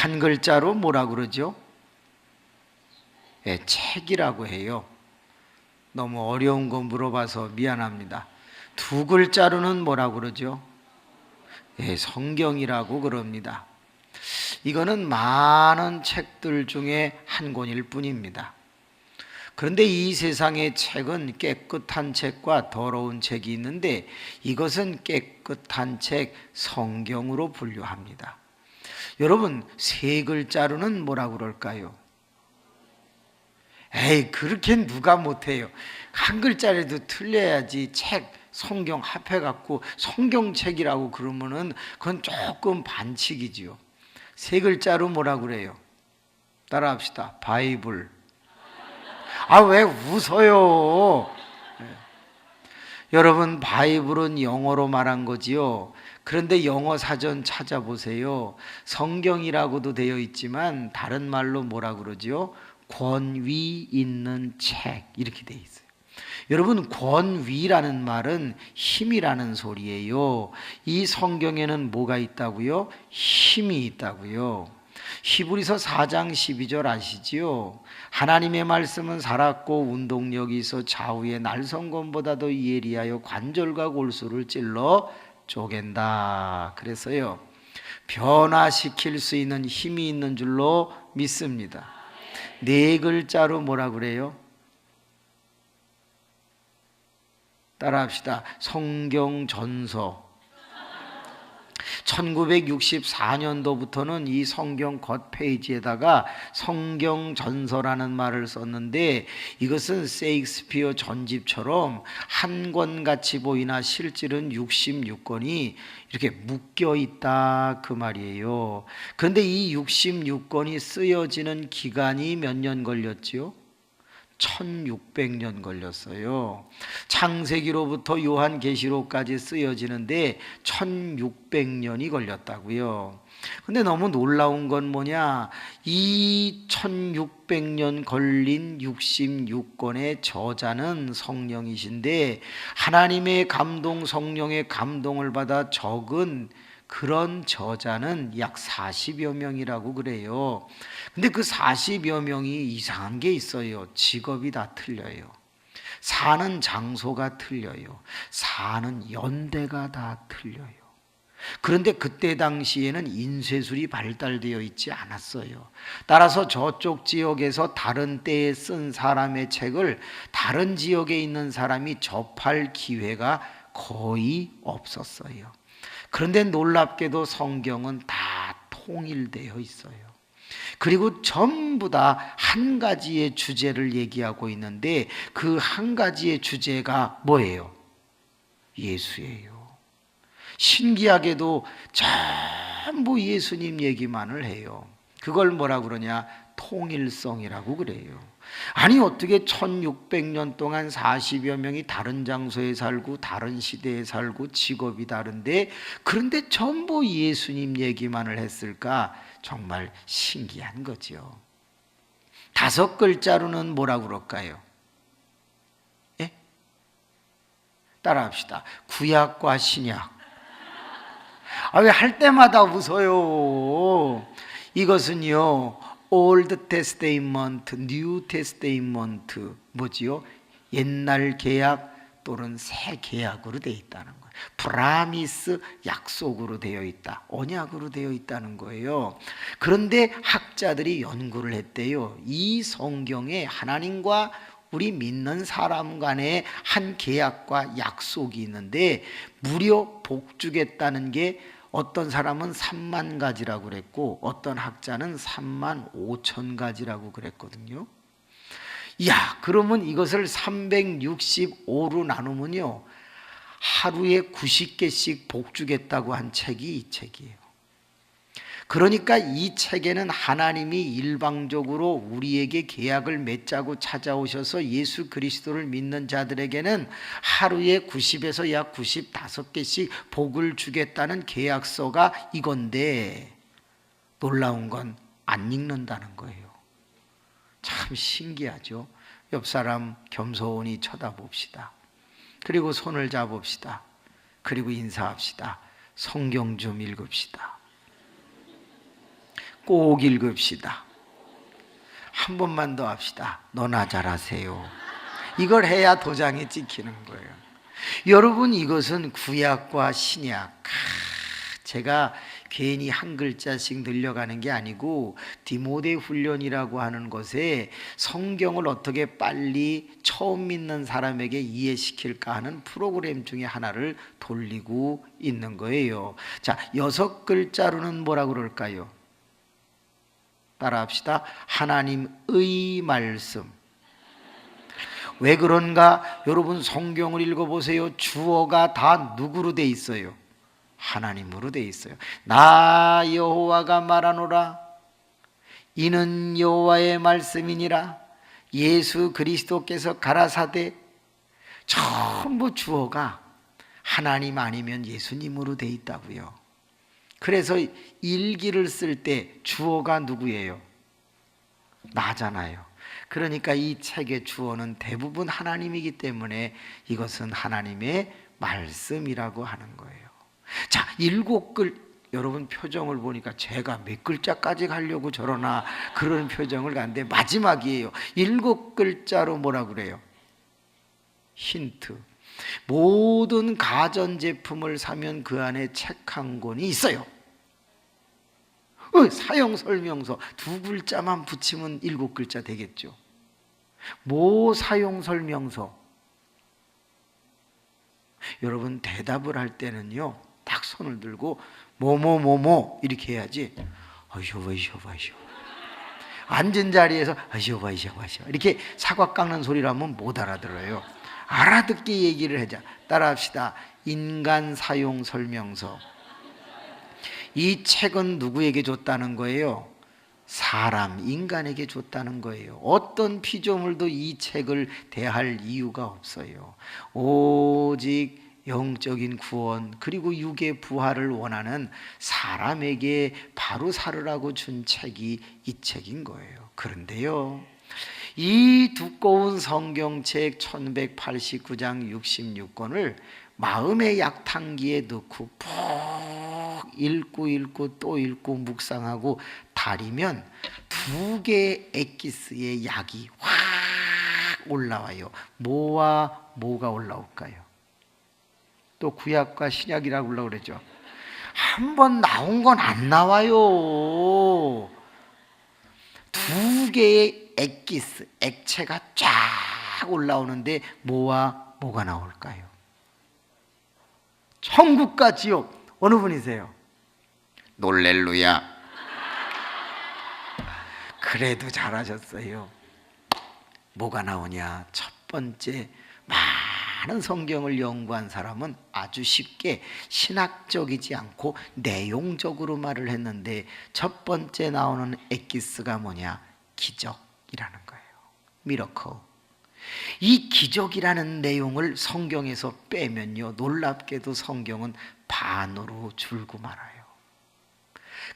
한 글자로 뭐라 그러죠? 예, 책이라고 해요. 너무 어려운 거 물어봐서 미안합니다. 두 글자로는 뭐라 그러죠? 예, 성경이라고 그럽니다. 이거는 많은 책들 중에 한 권일 뿐입니다. 그런데 이 세상의 책은 깨끗한 책과 더러운 책이 있는데 이것은 깨끗한 책 성경으로 분류합니다. 여러분, 세 글자로는 뭐라 그럴까요? 에이, 그렇게 누가 못해요. 한 글자라도 틀려야지. 책, 성경 합해갖고 성경책이라고 그러면은 그건 조금 반칙이지요. 세 글자로 뭐라 그래요? 따라합시다. 바이블. 아, 왜 웃어요? 여러분, 바이블은 영어로 말한 거지요. 그런데 영어 사전 찾아보세요. 성경이라고도 되어 있지만 다른 말로 뭐라 그러지요? 권위 있는 책, 이렇게 되어 있어요. 여러분, 권위라는 말은 힘이라는 소리예요. 이 성경에는 뭐가 있다고요? 힘이 있다고요. 히브리서 4장 12절 아시지요? 하나님의 말씀은 살았고 운동력이 있어 좌우의 날성검보다도 예리하여 관절과 골수를 찔러 쪼갠다. 그래서요, 변화시킬 수 있는 힘이 있는 줄로 믿습니다. 네 글자로 뭐라 그래요? 따라합시다. 성경전서. 1964년도부터는 이 성경 겉페이지에다가 성경전서라는 말을 썼는데 이것은 세익스피어 전집처럼 한 권같이 보이나 실질은 66권이 이렇게 묶여 있다, 그 말이에요. 그런데 이 66권이 쓰여지는 기간이 몇 년 걸렸지요? 1600년 걸렸어요. 창세기로부터 요한계시록까지 쓰여지는데 1600년이 걸렸다고요. 근데 너무 놀라운 건 뭐냐? 이 1600년 걸린 66권의 저자는 성령이신데 하나님의 감동, 성령의 감동을 받아 적은 그런 저자는 약 40여 명이라고 그래요. 근데 그 40여 명이 이상한 게 있어요. 직업이 다 틀려요. 사는 장소가 틀려요. 사는 연대가 다 틀려요. 그런데 그때 당시에는 인쇄술이 발달되어 있지 않았어요. 따라서 저쪽 지역에서 다른 때에 쓴 사람의 책을 다른 지역에 있는 사람이 접할 기회가 거의 없었어요. 그런데 놀랍게도 성경은 다 통일되어 있어요. 그리고 전부 다 한 가지의 주제를 얘기하고 있는데 그 한 가지의 주제가 뭐예요? 예수예요. 신기하게도 전부 예수님 얘기만을 해요. 그걸 뭐라 그러냐? 통일성이라고 그래요. 아니, 어떻게 1600년 동안 40여 명이 다른 장소에 살고 다른 시대에 살고 직업이 다른데 그런데 전부 예수님 얘기만을 했을까? 정말 신기한 거죠. 5글자로는 뭐라 그럴까요? 예? 따라합시다. 구약과 신약. 아, 왜 할 때마다 웃어요? 이것은요, Old Testament, New Testament, 뭐지요? 옛날 계약 또는 새 계약으로 되어 있다는 거예요. 프라미스, 약속으로 되어 있다. 언약으로 되어 있다는 거예요. 그런데 학자들이 연구를 했대요. 이 성경에 하나님과 우리 믿는 사람 간의 한 계약과 약속이 있는데 무려 복 주겠다는 게 어떤 사람은 3만 가지라고 그랬고 어떤 학자는 3만 5천 가지라고 그랬거든요. 이야, 그러면 이것을 365로 나누면요, 하루에 90개씩 복 주겠다고 한 책이 이 책이에요. 그러니까 이 책에는 하나님이 일방적으로 우리에게 계약을 맺자고 찾아오셔서 예수 그리스도를 믿는 자들에게는 하루에 90에서 약 95개씩 복을 주겠다는 계약서가 이건데 놀라운 건 안 읽는다는 거예요. 참 신기하죠. 옆 사람 겸손히 쳐다봅시다. 그리고 손을 잡읍시다. 그리고 인사합시다. 성경 좀 읽읍시다. 꼭 읽읍시다. 한 번만 더 합시다. 너나 잘하세요. 이걸 해야 도장이 찍히는 거예요. 여러분, 이것은 구약과 신약. 제가 괜히 한 글자씩 늘려가는 게 아니고 디모데 훈련이라고 하는 것에 성경을 어떻게 빨리 처음 믿는 사람에게 이해시킬까 하는 프로그램 중에 하나를 돌리고 있는 거예요. 자, 6글자로는 뭐라고 그럴까요? 따라합시다. 하나님의 말씀. 왜 그런가? 여러분 성경을 읽어보세요. 주어가 다 누구로 돼 있어요? 하나님으로 돼 있어요. 나 여호와가 말하노라. 이는 여호와의 말씀이니라. 예수 그리스도께서 가라사대. 전부 주어가 하나님 아니면 예수님으로 돼 있다고요. 그래서 일기를 쓸 때 주어가 누구예요? 나잖아요. 그러니까 이 책의 주어는 대부분 하나님이기 때문에 이것은 하나님의 말씀이라고 하는 거예요. 자, 7글, 여러분 표정을 보니까 제가 몇 글자까지 가려고 저러나 그런 표정을 갖는데 마지막이에요. 7글자로 뭐라 그래요? 힌트. 모든 가전제품을 사면 그 안에 책 한 권이 있어요. 사용설명서 2글자만 붙이면 7글자 되겠죠. 뭐 사용설명서? 여러분 대답을 할 때는요, 딱 손을 들고 뭐뭐뭐뭐 이렇게 해야지. 앉은 자리에서 이렇게 사과 깎는 소리라면 못 알아들어요. 알아듣게 얘기를 하자. 따라합시다. 인간 사용 설명서. 이 책은 누구에게 줬다는 거예요? 사람, 인간에게 줬다는 거예요. 어떤 피조물도 이 책을 대할 이유가 없어요. 오직 영적인 구원 그리고 육의 부활을 원하는 사람에게 바로 살으라고 준 책이 이 책인 거예요. 그런데요, 이 두꺼운 성경책 1189장 66권을 마음의 약탕기에 넣고 푹 읽고 또 읽고 묵상하고 다리면 2개의 엑기스의 약이 확 올라와요. 뭐와 뭐가 올라올까요? 또 구약과 신약이라고 올라오고 그랬죠. 한 번 나온 건 안 나와요. 2개의 엑기스, 액체가 쫙 올라오는데 뭐와 뭐가 나올까요? 천국과 지옥. 어느 분이세요? 놀렐루야. 그래도 잘하셨어요. 뭐가 나오냐? 첫 번째, 많은 성경을 연구한 사람은 아주 쉽게 신학적이지 않고 내용적으로 말을 했는데 첫 번째 나오는 엑기스가 뭐냐? 기적이라는 거예요. 미러클. 이 기적이라는 내용을 성경에서 빼면요, 놀랍게도 성경은 반으로 줄고 말아요.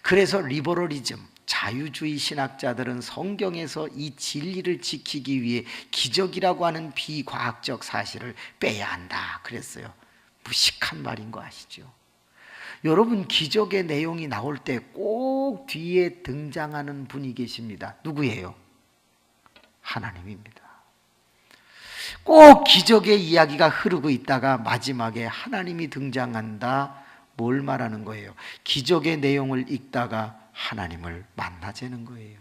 그래서 리버럴리즘, 자유주의 신학자들은 성경에서 이 진리를 지키기 위해 기적이라고 하는 비과학적 사실을 빼야 한다 그랬어요. 무식한 말인 거 아시죠? 여러분, 기적의 내용이 나올 때 꼭 뒤에 등장하는 분이 계십니다. 누구예요? 하나님입니다. 꼭 기적의 이야기가 흐르고 있다가 마지막에 하나님이 등장한다. 뭘 말하는 거예요? 기적의 내용을 읽다가 하나님을 만나자는 거예요.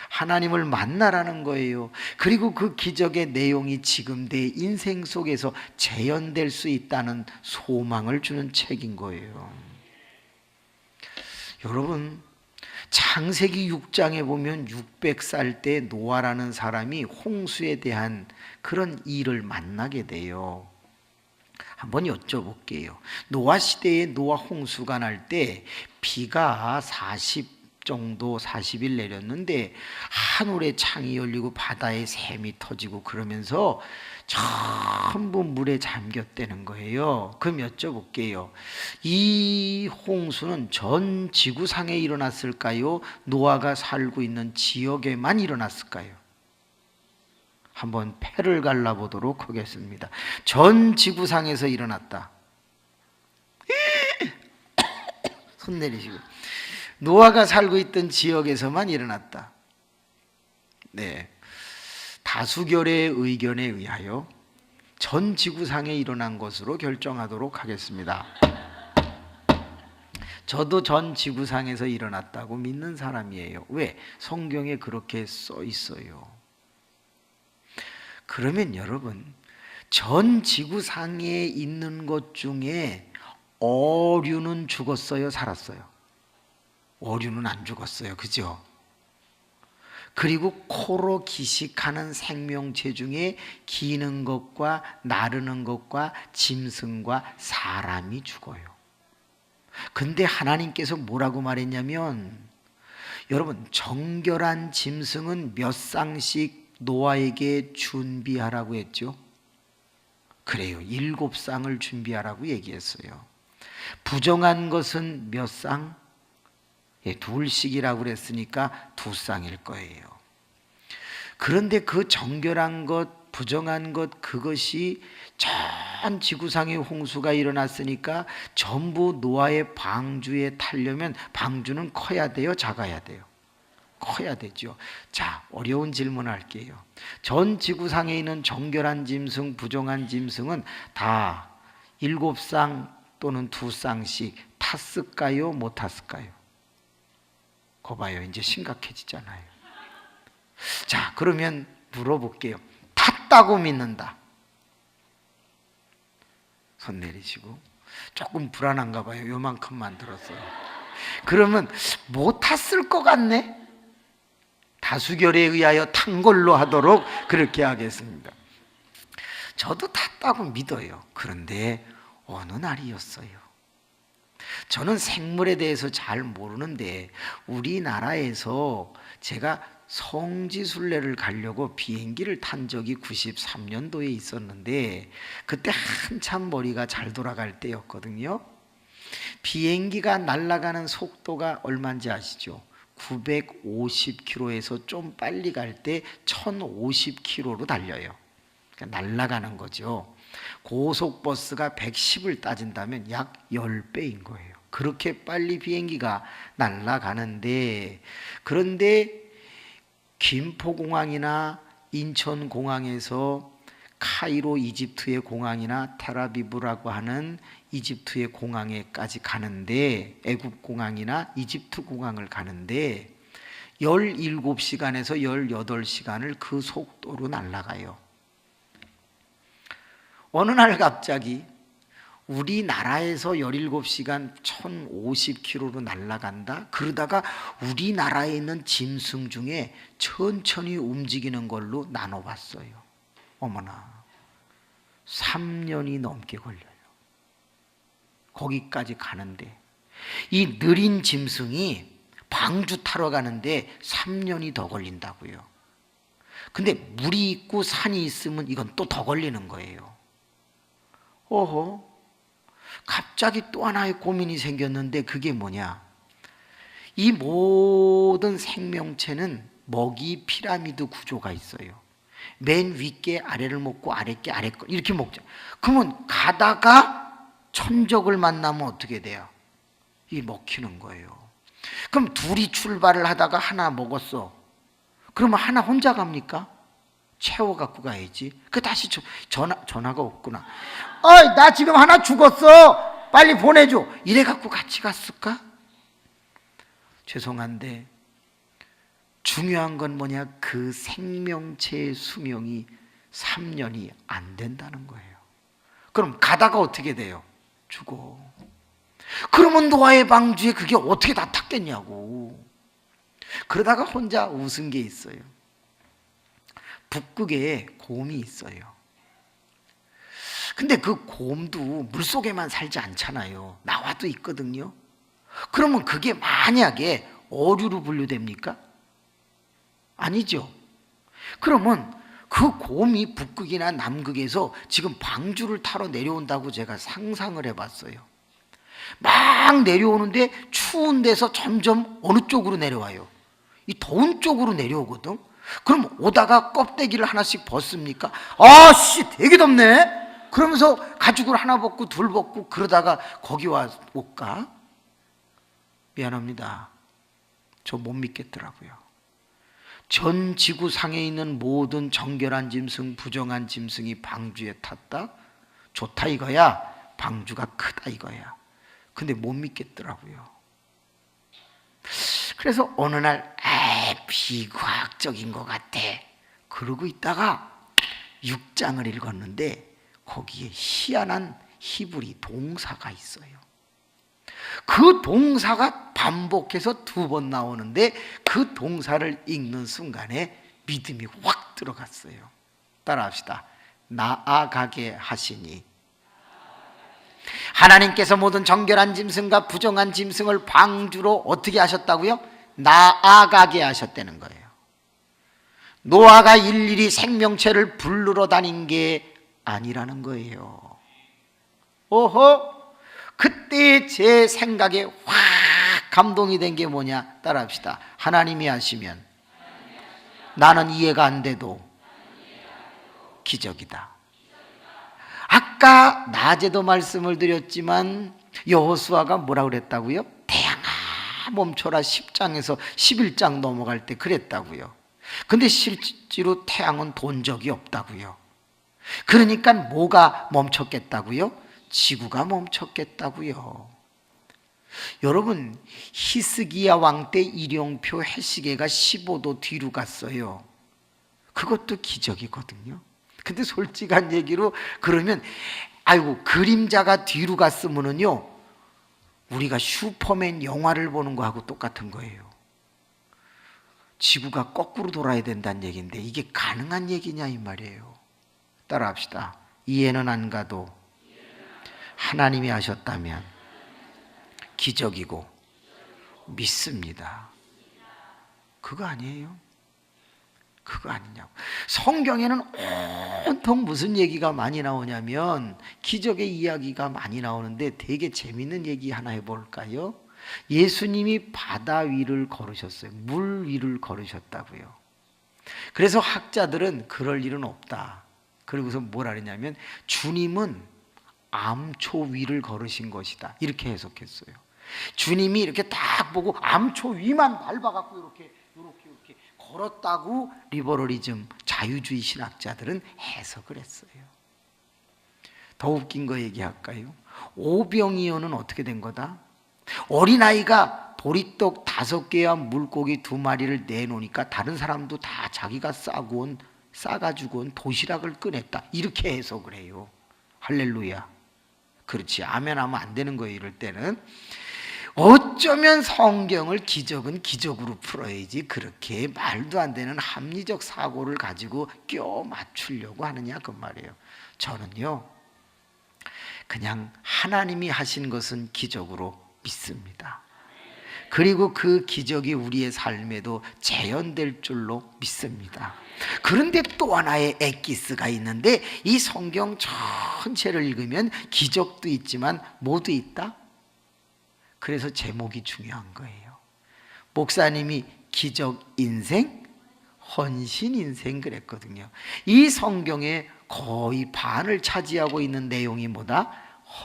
하나님을 만나라는 거예요. 그리고 그 기적의 내용이 지금 내 인생 속에서 재현될 수 있다는 소망을 주는 책인 거예요. 여러분, 창세기 6장에 보면 600살 때 노아라는 사람이 홍수에 대한 그런 일을 만나게 돼요. 한번 여쭤볼게요. 노아 시대에 노아 홍수가 날 때 비가 40일 내렸는데 하늘에 창이 열리고 바다에 샘이 터지고 그러면서 전부 물에 잠겼다는 거예요. 그럼 여쭤볼게요. 이 홍수는 전 지구상에 일어났을까요? 노아가 살고 있는 지역에만 일어났을까요? 한번 패를 갈라보도록 하겠습니다. 전 지구상에서 일어났다. 손 내리시고. 노아가 살고 있던 지역에서만 일어났다. 네, 다수결의 의견에 의하여 전 지구상에 일어난 것으로 결정하도록 하겠습니다. 저도 전 지구상에서 일어났다고 믿는 사람이에요. 왜? 성경에 그렇게 써 있어요. 그러면 여러분, 전 지구상에 있는 것 중에 어류는 죽었어요, 살았어요? 어류는 안 죽었어요, 그죠? 그리고 코로 기식하는 생명체 중에 기는 것과 나르는 것과 짐승과 사람이 죽어요. 근데 하나님께서 뭐라고 말했냐면, 여러분, 정결한 짐승은 몇 쌍씩 노아에게 준비하라고 했죠? 그래요, 7쌍을 준비하라고 얘기했어요. 부정한 것은 몇 쌍? 둘씩이라고 그랬으니까 2쌍일 거예요. 그런데 그 정결한 것, 부정한 것, 그것이 전 지구상의 홍수가 일어났으니까 전부 노아의 방주에 타려면 방주는 커야 돼요, 작아야 돼요? 커야 되죠. 자, 어려운 질문 할게요. 전 지구상에 있는 정결한 짐승, 부정한 짐승은 다 7쌍 또는 2쌍씩 탔을까요, 못 탔을까요? 거 봐요, 이제 심각해지잖아요. 자, 그러면 물어볼게요. 탔다고 믿는다. 손 내리시고. 조금 불안한가 봐요. 요만큼만 들었어요. 그러면 못 탔을 것 같네? 다수결에 의하여 탄 걸로 하도록 그렇게 하겠습니다. 저도 탔다고 믿어요. 그런데 어느 날이었어요. 저는 생물에 대해서 잘 모르는데 우리나라에서 제가 성지순례를 가려고 비행기를 탄 적이 93년도에 있었는데 그때 한참 머리가 잘 돌아갈 때였거든요. 비행기가 날아가는 속도가 얼마인지 아시죠? 950km에서 좀 빨리 갈 때 1050km로 달려요. 그러니까 날아가는 거죠. 고속버스가 110을 따진다면 약 10배인 거예요. 그렇게 빨리 비행기가 날아가는데, 그런데 김포공항이나 인천공항에서 카이로 이집트의 공항이나 텔아비브라고 하는 이집트의 공항에까지 가는데, 애굽공항이나 이집트 공항을 가는데 17시간에서 18시간을 그 속도로 날아가요. 어느 날 갑자기 우리나라에서 17시간 1050km로 날아간다? 그러다가 우리나라에 있는 짐승 중에 천천히 움직이는 걸로 나눠봤어요. 어머나, 3년이 넘게 걸려요. 거기까지 가는데 이 느린 짐승이 방주 타러 가는데 3년이 더 걸린다고요. 근데 물이 있고 산이 있으면 이건 또 더 걸리는 거예요. 어허, 갑자기 또 하나의 고민이 생겼는데 그게 뭐냐? 이 모든 생명체는 먹이 피라미드 구조가 있어요. 맨 윗게 아래를 먹고 아랫게 아래 거 이렇게 먹죠. 그러면 가다가 천적을 만나면 어떻게 돼요? 이 먹히는 거예요. 그럼 둘이 출발을 하다가 하나 먹었어. 그러면 하나 혼자 갑니까? 채워 갖고 가야지. 그 다시 전화가 없구나. 나 지금 하나 죽었어. 빨리 보내줘. 이래 갖고 같이 갔을까? 죄송한데 중요한 건 뭐냐? 그 생명체의 수명이 3년이 안 된다는 거예요. 그럼 가다가 어떻게 돼요? 죽어. 그러면 노아의 방주에 그게 어떻게 다 탔겠냐고. 그러다가 혼자 웃은 게 있어요. 북극에 곰이 있어요. 근데 그 곰도 물속에만 살지 않잖아요. 나와도 있거든요. 그러면 그게 만약에 어류로 분류됩니까? 아니죠. 그러면 그 곰이 북극이나 남극에서 지금 방주를 타러 내려온다고 제가 상상을 해봤어요. 막 내려오는데 추운 데서 점점 어느 쪽으로 내려와요? 이 더운 쪽으로 내려오거든. 그럼 오다가 껍데기를 하나씩 벗습니까? 아씨 되게 덥네. 그러면서 가죽을 하나 벗고 둘 벗고 그러다가 거기 와 못 가? 미안합니다. 저 못 믿겠더라고요. 전 지구상에 있는 모든 정결한 짐승, 부정한 짐승이 방주에 탔다? 좋다 이거야. 방주가 크다 이거야. 근데 못 믿겠더라고요. 그래서 어느 날 비과학적인 것 같아 그러고 있다가 6장을 읽었는데 거기에 희한한 히브리 동사가 있어요. 그 동사가 반복해서 2번 나오는데 그 동사를 읽는 순간에 믿음이 확 들어갔어요. 따라합시다. 나아가게 하시니. 하나님께서 모든 정결한 짐승과 부정한 짐승을 방주로 어떻게 하셨다고요? 나아가게 하셨다는 거예요. 노아가 일일이 생명체를 부르러 다닌 게 아니라는 거예요. 오호! 그때 제 생각에 확 감동이 된 게 뭐냐? 따라합시다. 하나님이 하시면 나는 이해가 안 돼도 기적이다. 아까 낮에도 말씀을 드렸지만 여호수아가 뭐라 그랬다고요? 태양아 멈춰라 10장에서 11장 넘어갈 때 그랬다고요. 근데 실제로 태양은 돈 적이 없다고요. 그러니까 뭐가 멈췄겠다고요? 지구가 멈췄겠다고요. 여러분, 히스기야 왕 때 일용표 해시계가 15도 뒤로 갔어요. 그것도 기적이거든요. 근데 솔직한 얘기로 그러면 아이고 그림자가 뒤로 갔으면은요 우리가 슈퍼맨 영화를 보는 거하고 똑같은 거예요. 지구가 거꾸로 돌아야 된다는 얘기인데 이게 가능한 얘기냐 이 말이에요. 따라합시다. 이해는 안 가도 하나님이 하셨다면 기적이고 믿습니다. 그거 아니에요? 그거 아니냐고. 성경에는 온통 무슨 얘기가 많이 나오냐면 기적의 이야기가 많이 나오는데 되게 재밌는 얘기 하나 해볼까요? 예수님이 바다 위를 걸으셨어요. 물 위를 걸으셨다고요. 그래서 학자들은 그럴 일은 없다. 그리고서 뭐라 그랬냐면 주님은 암초 위를 걸으신 것이다. 이렇게 해석했어요. 주님이 이렇게 딱 보고 암초 위만 밟아갖고 이렇게 걸었다고 리버럴리즘 자유주의 신학자들은 해석을 했어요. 더 웃긴 거 얘기할까요? 오병이어는 어떻게 된 거다? 어린아이가 보리떡 5개와 물고기 2마리를 내놓으니까 다른 사람도 다 자기가 싸가지고 온 도시락을 꺼냈다. 이렇게 해석을 해요. 할렐루야. 그렇지. 아멘 하면 안 되는 거예요. 이럴 때는. 어쩌면 성경을 기적은 기적으로 풀어야지 그렇게 말도 안 되는 합리적 사고를 가지고 껴 맞추려고 하느냐 그 말이에요. 저는요 그냥 하나님이 하신 것은 기적으로 믿습니다. 그리고 그 기적이 우리의 삶에도 재현될 줄로 믿습니다. 그런데 또 하나의 엑기스가 있는데 이 성경 전체를 읽으면 기적도 있지만 뭐도 있다? 그래서 제목이 중요한 거예요. 목사님이 기적 인생, 헌신 인생 그랬거든요. 이 성경의 거의 반을 차지하고 있는 내용이 뭐다?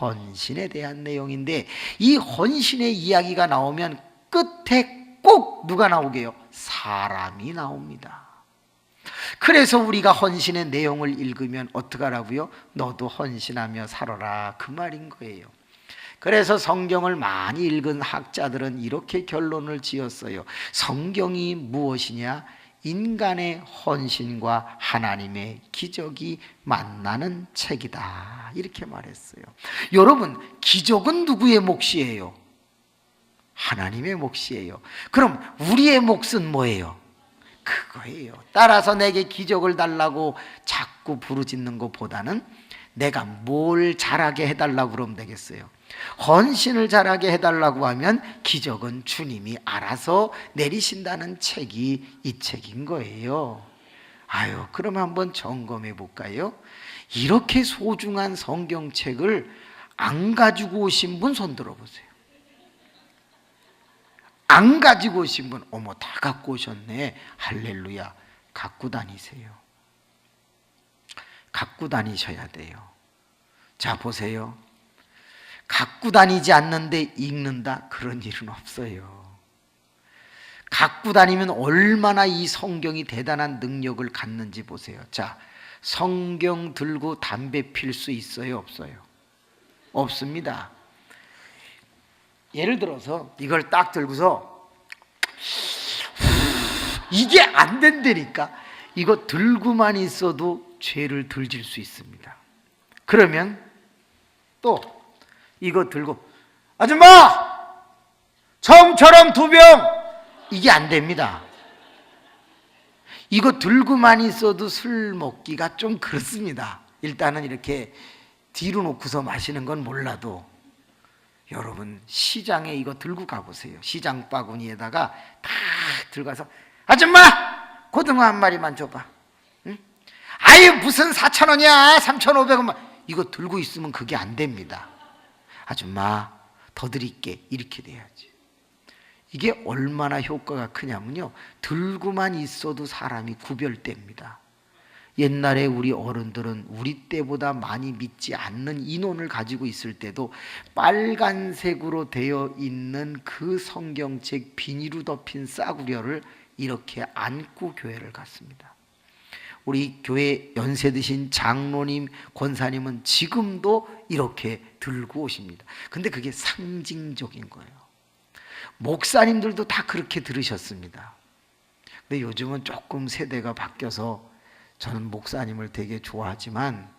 헌신에 대한 내용인데 이 헌신의 이야기가 나오면 끝에 꼭 누가 나오게요? 사람이 나옵니다. 그래서 우리가 헌신의 내용을 읽으면 어떡하라고요? 너도 헌신하며 살아라 그 말인 거예요. 그래서 성경을 많이 읽은 학자들은 이렇게 결론을 지었어요. 성경이 무엇이냐? 인간의 헌신과 하나님의 기적이 만나는 책이다. 이렇게 말했어요. 여러분, 기적은 누구의 몫이에요? 하나님의 몫이에요. 그럼 우리의 몫은 뭐예요? 그거예요. 따라서 내게 기적을 달라고 자꾸 부르짖는 것보다는 내가 뭘 잘하게 해달라고 그러면 되겠어요. 헌신을 잘하게 해달라고 하면 기적은 주님이 알아서 내리신다는 책이 이 책인 거예요. 아유, 그럼 한번 점검해 볼까요? 이렇게 소중한 성경책을 안 가지고 오신 분 손 들어보세요. 안 가지고 오신 분, 어머 다 갖고 오셨네. 할렐루야. 갖고 다니세요. 갖고 다니셔야 돼요. 자 보세요. 갖고 다니지 않는데 읽는다? 그런 일은 없어요. 갖고 다니면 얼마나 이 성경이 대단한 능력을 갖는지 보세요. 자, 성경 들고 담배 필 수 있어요, 없어요? 없습니다. 예를 들어서 이걸 딱 들고서 이게 안 된다니까. 이거 들고만 있어도 죄를 덜 질 수 있습니다. 그러면 또 이거 들고 아줌마 정처럼 2병, 이게 안 됩니다. 이거 들고만 있어도 술 먹기가 좀 그렇습니다. 일단은 이렇게 뒤로 놓고서 마시는 건 몰라도 여러분 시장에 이거 들고 가보세요. 시장 바구니에다가 다 들어가서 아줌마 고등어 한 마리만 줘봐. 응? 아유 무슨 4,000원이야 3,500원, 이거 들고 있으면 그게 안 됩니다. 아줌마 더 드릴게, 이렇게 돼야지. 이게 얼마나 효과가 크냐면요, 들고만 있어도 사람이 구별됩니다. 옛날에 우리 어른들은 우리 때보다 많이 믿지 않는 인원을 가지고 있을 때도 빨간색으로 되어 있는 그 성경책 비닐로 덮인 싸구려를 이렇게 안고 교회를 갔습니다. 우리 교회 연세 드신 장로님, 권사님은 지금도 이렇게 들고 오십니다. 근데 그게 상징적인 거예요. 목사님들도 다 그렇게 들으셨습니다. 근데 요즘은 조금 세대가 바뀌어서 저는 목사님을 되게 좋아하지만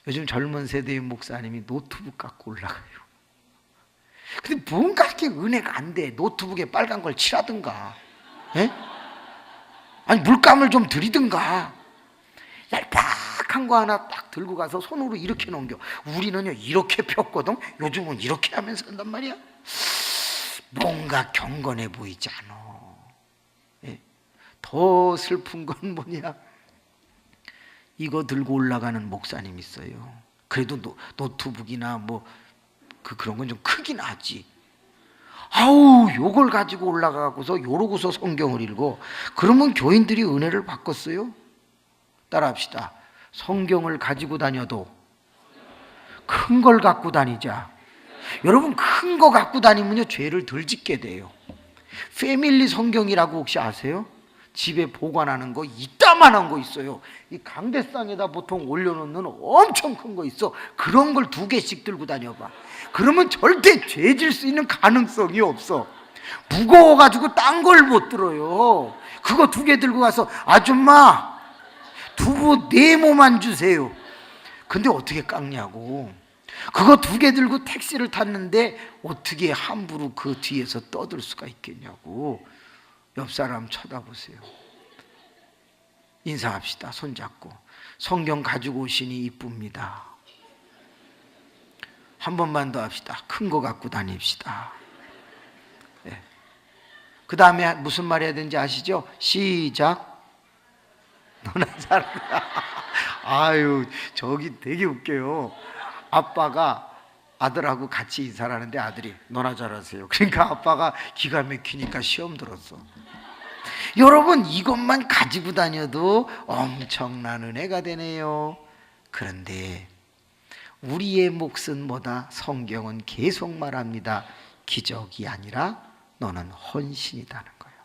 요즘 젊은 세대의 목사님이 노트북 갖고 올라가요. 근데 뭔가 이렇게 은혜가 안 돼. 노트북에 빨간 걸 칠하든가, 예? 아니 물감을 좀 들이든가, 얄팍한 거 하나 딱 들고 가서 손으로 이렇게 넘겨. 우리는요 이렇게 폈거든. 요즘은 이렇게 하면서 한단 말이야. 뭔가 경건해 보이지 않아. 예? 더 슬픈 건 뭐냐, 이거 들고 올라가는 목사님 있어요. 그래도 노트북이나 뭐 그런 건 좀 크긴 하지. 아우 요걸 가지고 올라가고서 요러고서 성경을 읽어. 그러면 교인들이 은혜를 바꿨어요? 따라합시다. 성경을 가지고 다녀도 큰 걸 갖고 다니자. 여러분 큰 거 갖고 다니면요 죄를 덜 짓게 돼요. 패밀리 성경이라고 혹시 아세요? 집에 보관하는 거 이따만한 거 있어요. 이 강대상에다 보통 올려놓는 엄청 큰 거 있어. 그런 걸 2개씩 들고 다녀봐. 그러면 절대 죄 질 수 있는 가능성이 없어. 무거워가지고 딴 걸 못 들어요. 그거 2개 들고 가서 아줌마 두부 4모만 주세요. 근데 어떻게 깎냐고. 그거 2개 들고 택시를 탔는데 어떻게 함부로 그 뒤에서 떠들 수가 있겠냐고. 옆 사람 쳐다보세요. 인사합시다. 손잡고. 성경 가지고 오시니 이쁩니다. 한 번만 더 합시다. 큰 거 갖고 다닙시다. 네. 그 다음에 무슨 말 해야 되는지 아시죠? 시작. 너나 잘한다. 아유 저기 되게 웃겨요. 아빠가 아들하고 같이 인사를 하는데 아들이 너나 잘하세요. 그러니까 아빠가 기가 막히니까 시험 들었어. 여러분 이것만 가지고 다녀도 엄청난 은혜가 되네요. 그런데 우리의 몫은 뭐다? 성경은 계속 말합니다. 기적이 아니라 너는 헌신이다는 거예요.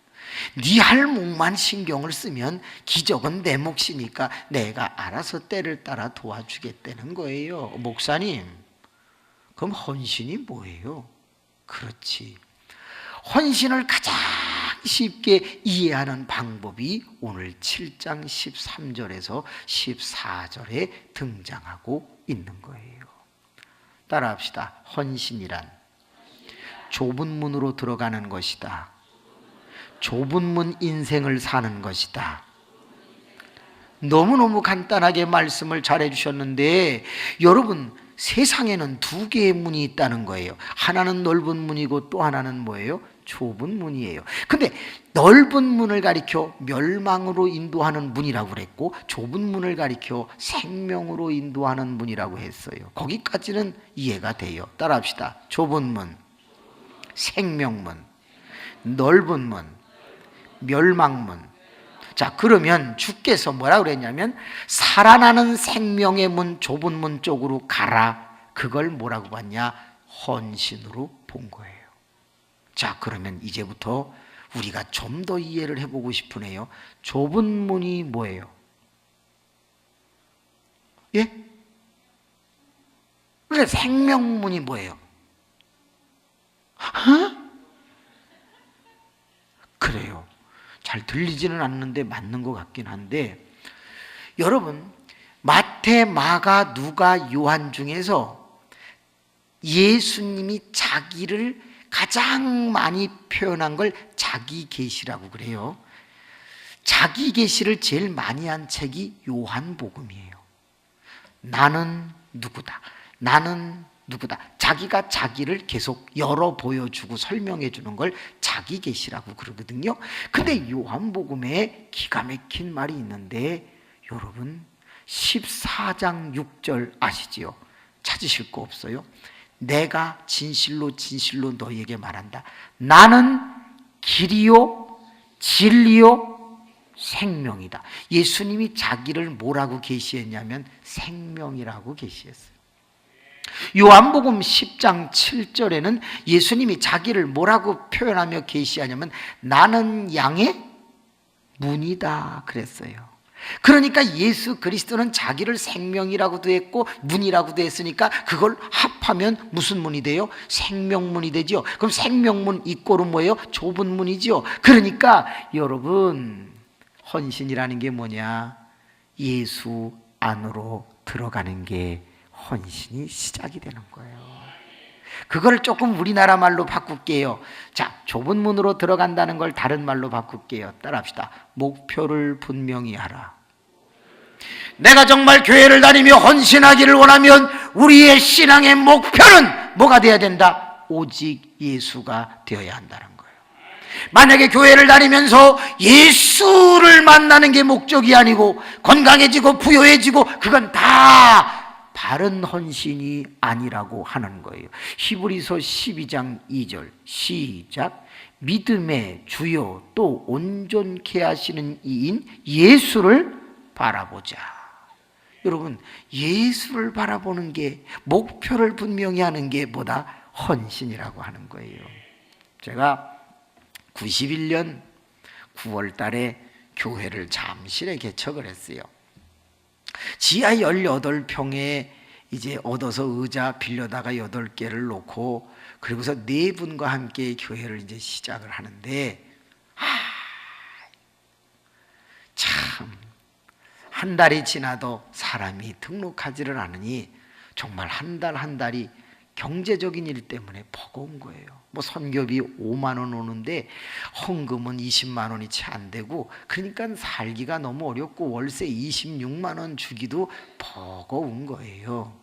네 할 몫만 신경을 쓰면 기적은 내 몫이니까 내가 알아서 때를 따라 도와주겠다는 거예요. 목사님, 그럼 헌신이 뭐예요? 그렇지. 헌신을 가장 쉽게 이해하는 방법이 오늘 7장 13절에서 14절에 등장하고 있는 거예요. 따라합시다. 헌신이란 좁은 문으로 들어가는 것이다. 좁은 문 인생을 사는 것이다. 너무너무 간단하게 말씀을 잘해 주셨는데 여러분 세상에는 2개의 문이 있다는 거예요. 하나는 넓은 문이고 또 하나는 뭐예요? 좁은 문이에요. 근데 넓은 문을 가리켜 멸망으로 인도하는 문이라고 그랬고 좁은 문을 가리켜 생명으로 인도하는 문이라고 했어요. 거기까지는 이해가 돼요. 따라합시다. 좁은 문, 생명문, 넓은 문, 멸망문. 자, 그러면 주께서 뭐라 그랬냐면 살아나는 생명의 문, 좁은 문 쪽으로 가라. 그걸 뭐라고 봤냐? 헌신으로 본 거예요. 자, 자, 그러면 이제부터 우리가 좀 더 이해를 해보고 싶으네요. 좁은 문이 뭐예요? 예? 그러니까 생명문이 뭐예요? 어? 그래요. 잘 들리지는 않는데 맞는 것 같긴 한데, 여러분, 마태, 마가, 누가, 요한 중에서 예수님이 자기를 가장 많이 표현한 걸 자기 계시라고 그래요. 자기 계시를 제일 많이 한 책이 요한복음이에요. 나는 누구다. 나는 누구다. 자기가 자기를 계속 열어 보여주고 설명해 주는 걸 자기 계시라고 그러거든요. 근데 요한복음에 기가 막힌 말이 있는데, 여러분 14장 6절 아시지요? 찾으실 거 없어요? 내가 진실로 진실로 너희에게 말한다. 나는 길이요 진리요 생명이다. 예수님이 자기를 뭐라고 계시했냐면 생명이라고 계시했어요. 요한복음 10장 7절에는 예수님이 자기를 뭐라고 표현하며 계시하냐면 나는 양의 문이다 그랬어요. 그러니까 예수 그리스도는 자기를 생명이라고도 했고 문이라고도 했으니까 그걸 합하면 무슨 문이 돼요? 생명문이 되죠. 그럼 생명문 이꼬는 뭐예요? 좁은 문이죠. 그러니까 여러분, 헌신이라는 게 뭐냐? 예수 안으로 들어가는 게 헌신이 시작이 되는 거예요. 그걸 조금 우리나라 말로 바꿀게요. 자, 좁은 문으로 들어간다는 걸 다른 말로 바꿀게요. 따라합시다. 목표를 분명히 하라. 내가 정말 교회를 다니며 헌신하기를 원하면 우리의 신앙의 목표는 뭐가 되어야 된다? 오직 예수가 되어야 한다는 거예요. 만약에 교회를 다니면서 예수를 만나는 게 목적이 아니고 건강해지고 부유해지고 그건 다 바른 헌신이 아니라고 하는 거예요. 히브리서 12장 2절 시작. 믿음의 주요 또 온전케 하시는 이인 예수를 바라보자. 여러분, 예수를 바라보는 게, 목표를 분명히 하는 게 뭐다? 헌신이라고 하는 거예요. 제가 91년 9월 달에 교회를 잠실에 개척을 했어요. 지하 18평에 이제 얻어서 의자 빌려다가 8개를 놓고, 그리고서 4분과 함께 교회를 이제 시작을 하는데, 참, 한 달이 지나도 사람이 등록하지를 않으니 정말 한 달 한 달이 경제적인 일 때문에 버거운 거예요. 뭐 선교비 5만 원 오는데 헌금은 20만 원이 채 안 되고, 그러니까 살기가 너무 어렵고 월세 26만 원 주기도 버거운 거예요.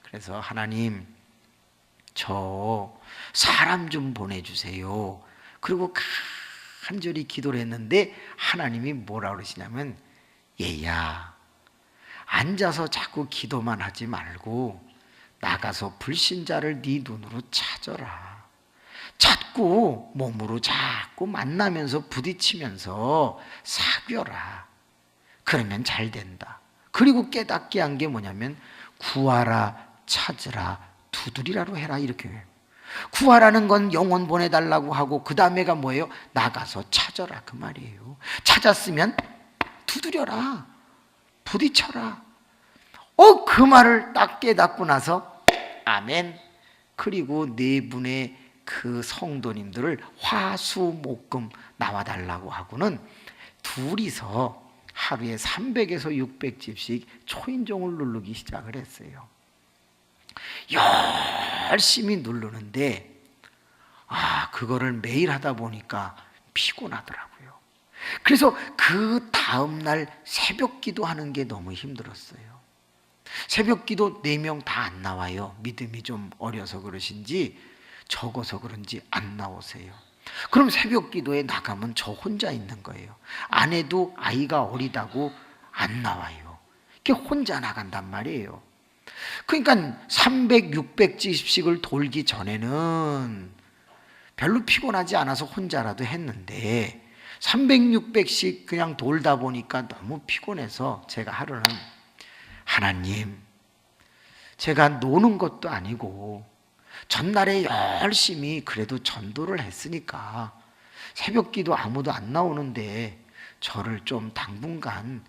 그래서 하나님, 저 사람 좀 보내주세요. 그리고 간절히 기도를 했는데 하나님이 뭐라 그러시냐면, 얘야, 앉아서 자꾸 기도만 하지 말고 나가서 불신자를 네 눈으로 찾아라. 찾고 몸으로 자꾸 만나면서 부딪히면서 사귀어라. 그러면 잘 된다. 그리고 깨닫게 한 게 뭐냐면 구하라, 찾으라, 두드리라로 해라, 이렇게 해요. 구하라는 건 영혼 보내달라고 하고, 그 다음에가 뭐예요? 나가서 찾아라, 그 말이에요. 찾았으면 두드려라, 부딪혀라. 그 말을 딱 깨닫고 나서 아멘. 그리고 4분의 그 성도님들을 화수목금 나와달라고 하고는 둘이서 하루에 300에서 600집씩 초인종을 누르기 시작을 했어요. 열심히 누르는데 그거를 매일 하다 보니까 피곤하더라고요. 그래서 그 다음날 새벽 기도하는 게 너무 힘들었어요. 새벽 기도 4명 다 안 나와요. 믿음이 좀 어려서 그러신지 적어서 그런지 안 나오세요. 그럼 새벽 기도에 나가면 저 혼자 있는 거예요. 아내도 아이가 어리다고 안 나와요. 이렇게 혼자 나간단 말이에요. 그러니까 300, 600집씩을 돌기 전에는 별로 피곤하지 않아서 혼자라도 했는데 300, 600씩 그냥 돌다 보니까 너무 피곤해서 제가 하루는 하나님, 제가 노는 것도 아니고 전날에 열심히 그래도 전도를 했으니까 새벽기도 아무도 안 나오는데 저를 좀 당분간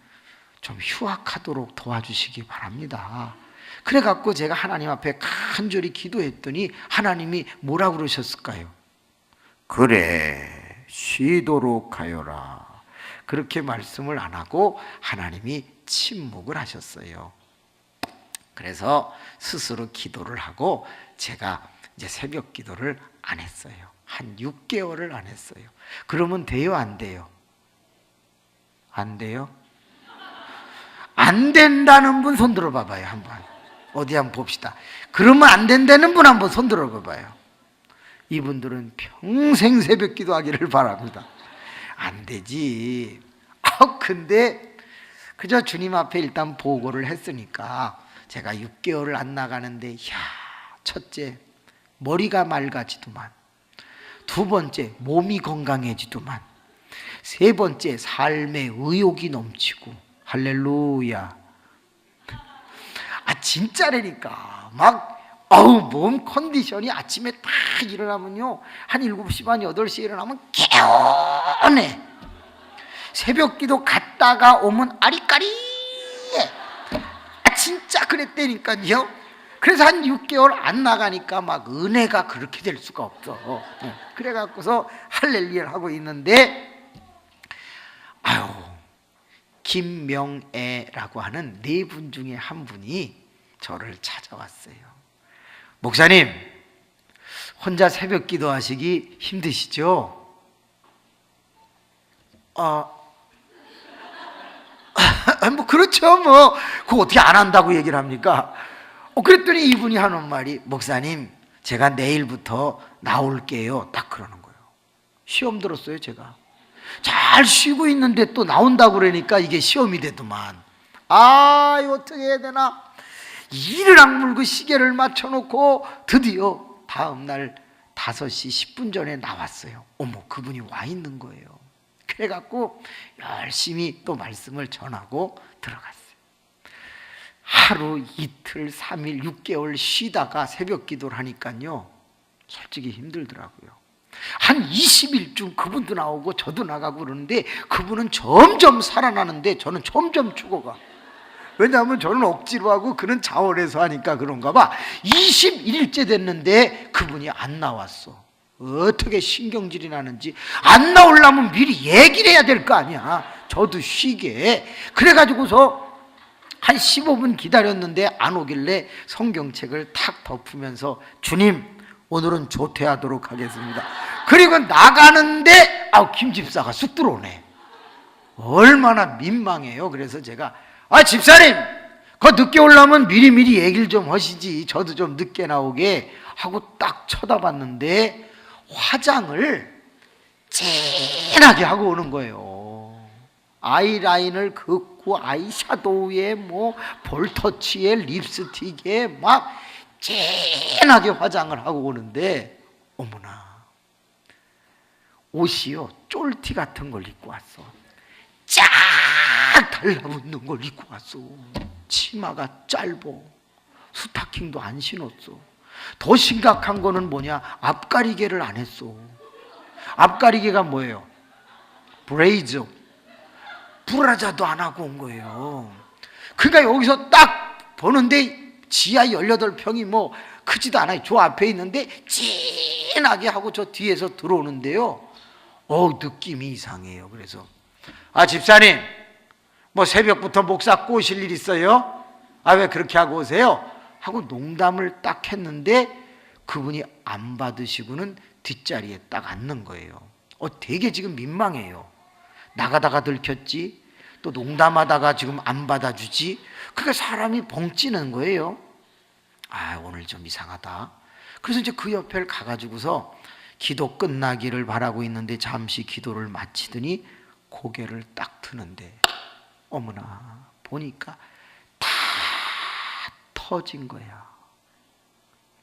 좀 휴학하도록 도와주시기 바랍니다. 그래갖고 제가 하나님 앞에 간절히 기도했더니 하나님이 뭐라 그러셨을까요? 그래, 쉬도록 하여라. 그렇게 말씀을 안 하고 하나님이 침묵을 하셨어요. 그래서 스스로 기도를 하고 제가 이제 새벽 기도를 안 했어요. 한 6개월을 안 했어요. 그러면 돼요, 안 돼요? 안 돼요? 안 된다는 분 손 들어 봐봐요. 한번 어디 한번 봅시다. 그러면 안 된다는 분 한번 손 들어 봐봐요. 이분들은 평생 새벽 기도하기를 바랍니다. 안 되지. 근데 그저 주님 앞에 일단 보고를 했으니까 제가 6개월을 안 나가는데, 첫째, 머리가 맑아지더만. 두 번째, 몸이 건강해지더만. 세 번째, 삶에 의욕이 넘치고. 할렐루야. 진짜라니까. 몸 컨디션이 아침에 딱 일어나면요, 한 7시 반, 8시에 일어나면 개운해. 새벽 기도 갔다가 오면 아리까리해. 진짜 그랬다니까요. 그래서 한 6개월 안 나가니까 막 은혜가 그렇게 될 수가 없어. 그래갖고서 할렐루야를 하고 있는데, 김명애라고 하는 4분 중에 한 분이 저를 찾아왔어요. 목사님, 혼자 새벽 기도하시기 힘드시죠? 그렇죠. 그거 어떻게 안 한다고 얘기를 합니까? 그랬더니 이분이 하는 말이, 목사님, 제가 내일부터 나올게요. 딱 그러는 거예요. 시험 들었어요, 제가. 잘 쉬고 있는데 또 나온다고 그러니까 이게 시험이 되더만. 이거 어떻게 해야 되나? 이를 악물고 시계를 맞춰놓고 드디어 다음날 5시 10분 전에 나왔어요. 그분이 와 있는 거예요. 그래갖고 열심히 또 말씀을 전하고 들어갔어요. 하루, 이틀, 3일, 6개월 쉬다가 새벽 기도를 하니까요, 솔직히 힘들더라고요. 한 20일쯤 그분도 나오고 저도 나가고 그러는데 그분은 점점 살아나는데 저는 점점 죽어가. 왜냐하면 저는 억지로 하고 그는 자원해서 하니까 그런가 봐. 21일째 됐는데 그분이 안 나왔어. 어떻게 신경질이 나는지. 안 나오려면 미리 얘기를 해야 될 거 아니야, 저도 쉬게. 그래가지고서 한 15분 기다렸는데 안 오길래 성경책을 탁 덮으면서, 주님, 오늘은 조퇴하도록 하겠습니다. 그리고 나가는데 김 집사가 쑥 들어오네. 얼마나 민망해요. 그래서 제가, 집사님, 늦게 오려면 미리미리 얘기를 좀 하시지, 저도 좀 늦게 나오게 하고 딱 쳐다봤는데 화장을 진하게 하고 오는 거예요. 아이라인을 긋고 아이샤도우에 볼터치에 립스틱에 막 진하게 화장을 하고 오는데, 어머나, 옷이요 쫄티 같은 걸 입고 왔어. 쫙 달라붙는 걸 입고 왔어. 치마가 짧어. 스타킹도 안 신었어. 더 심각한 거는 뭐냐, 앞가리개를 안 했어. 앞가리개가 뭐예요? 브레이저. 브라자도 안 하고 온 거예요. 그러니까 여기서 딱 보는데 지하 18평이 크지도 않아요. 저 앞에 있는데 진하게 하고 저 뒤에서 들어오는데요, 느낌이 이상해요. 그래서, 집사님, 새벽부터 목사 꼬실 일 있어요? 왜 그렇게 하고 오세요? 하고 농담을 딱 했는데 그분이 안 받으시고는 뒷자리에 딱 앉는 거예요. 되게 지금 민망해요. 나가다가 들켰지, 또 농담하다가 지금 안 받아주지. 그러니까 사람이 벙찌는 거예요. 오늘 좀 이상하다. 그래서 이제 그 옆에 가가지고서 기도 끝나기를 바라고 있는데 잠시 기도를 마치더니 고개를 딱 드는데, 어머나, 보니까 다 터진 거야.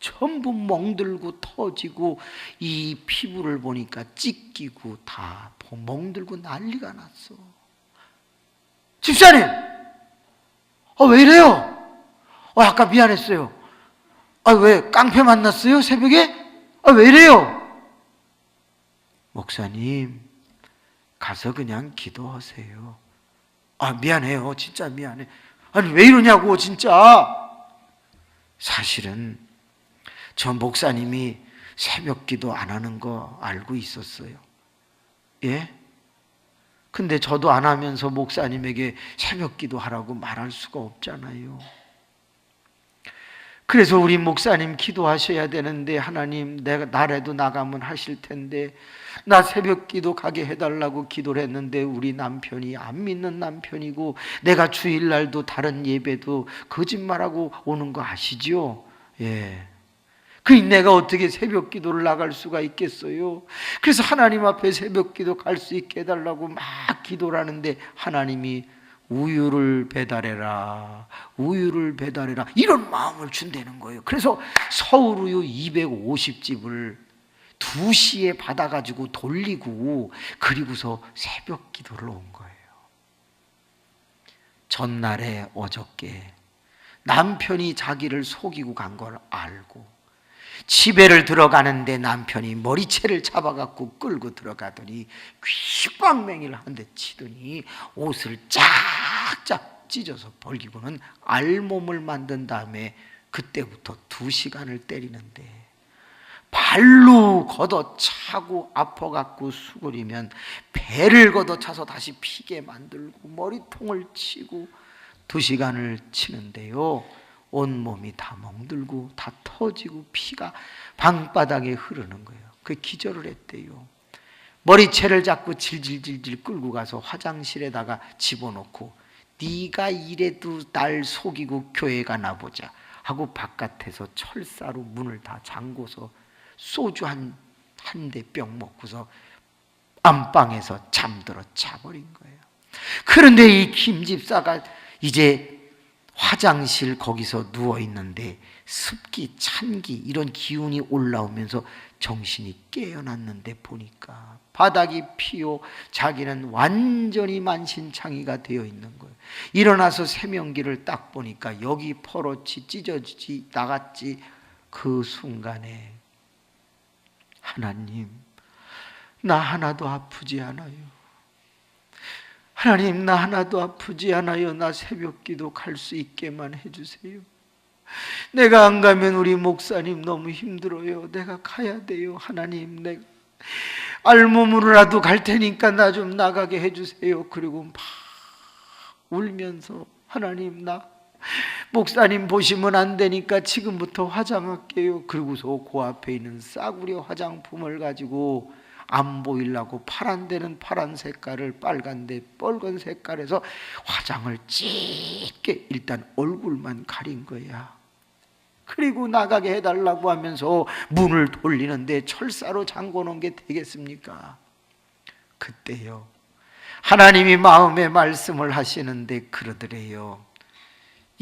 전부 멍들고 터지고, 이 피부를 보니까 찢기고 다 멍들고 난리가 났어. 집사님, 왜 이래요? 아까 미안했어요. 아, 왜 깡패 만났어요? 새벽에? 아, 왜 이래요? 목사님, 가서 그냥 기도하세요. 아, 미안해요. 진짜 미안해. 아니, 왜 이러냐고, 진짜. 사실은 저 목사님이 새벽 기도 안 하는 거 알고 있었어요. 예? 근데 저도 안 하면서 목사님에게 새벽 기도 하라고 말할 수가 없잖아요. 그래서 우리 목사님 기도하셔야 되는데, 하나님, 내가 나라도 나가면 하실 텐데 나 새벽 기도 가게 해달라고 기도를 했는데 우리 남편이 안 믿는 남편이고, 내가 주일날도 다른 예배도 거짓말하고 오는 거 아시죠? 예. 그 내가 어떻게 새벽 기도를 나갈 수가 있겠어요? 그래서 하나님 앞에 새벽 기도 갈 수 있게 해달라고 막 기도를 하는데, 하나님이 우유를 배달해라, 우유를 배달해라, 이런 마음을 준다는 거예요. 그래서 서울우유 250집을 2시에 받아가지고 돌리고, 그리고서 새벽 기도를 온 거예요. 전날에 어저께 남편이 자기를 속이고 간 걸 알고 집에를 들어가는데 남편이 머리채를 잡아갖고 끌고 들어가더니 귓방맹이를 한 대 치더니 옷을 쫙쫙 찢어서 벌기고는 알몸을 만든 다음에 그때부터 2시간을 때리는데, 발로 걷어차고 아파갖고 수그리면 배를 걷어차서 다시 피게 만들고 머리통을 치고 2시간을 치는데요, 온몸이 다 멍들고 다 터지고 피가 방바닥에 흐르는 거예요. 그 기절을 했대요. 머리채를 잡고 질질질질 끌고 가서 화장실에다가 집어넣고, 네가 이래도 날 속이고 교회 가나 보자 하고 바깥에서 철사로 문을 다 잠궈서 소주 한 대 병 먹고서 안방에서 잠들어 자버린 거예요. 그런데 이 김 집사가 이제 화장실 거기서 누워있는데 습기, 찬기 이런 기운이 올라오면서 정신이 깨어났는데 보니까 바닥이 피어 자기는 완전히 만신창이가 되어 있는 거예요. 일어나서 세면기를 딱 보니까 여기 퍼렇지 찢어지지 나갔지. 그 순간에 하나님, 나 하나도 아프지 않아요. 하나님, 나 하나도 아프지 않아요. 나 새벽기도 갈 수 있게만 해주세요. 내가 안 가면 우리 목사님 너무 힘들어요. 내가 가야 돼요. 하나님, 내가 알몸으로라도 갈 테니까 나 좀 나가게 해주세요. 그리고 막 울면서, 하나님, 나 목사님 보시면 안 되니까 지금부터 화장할게요. 그리고서 그 앞에 있는 싸구려 화장품을 가지고 안 보이려고 파란 데는 파란 색깔을, 빨간 데 빨간 색깔에서 화장을 짙게 일단 얼굴만 가린 거야. 그리고 나가게 해달라고 하면서 문을 돌리는데 철사로 잠궈놓은 게 되겠습니까? 그때요, 하나님이 마음에 말씀을 하시는데 그러더래요.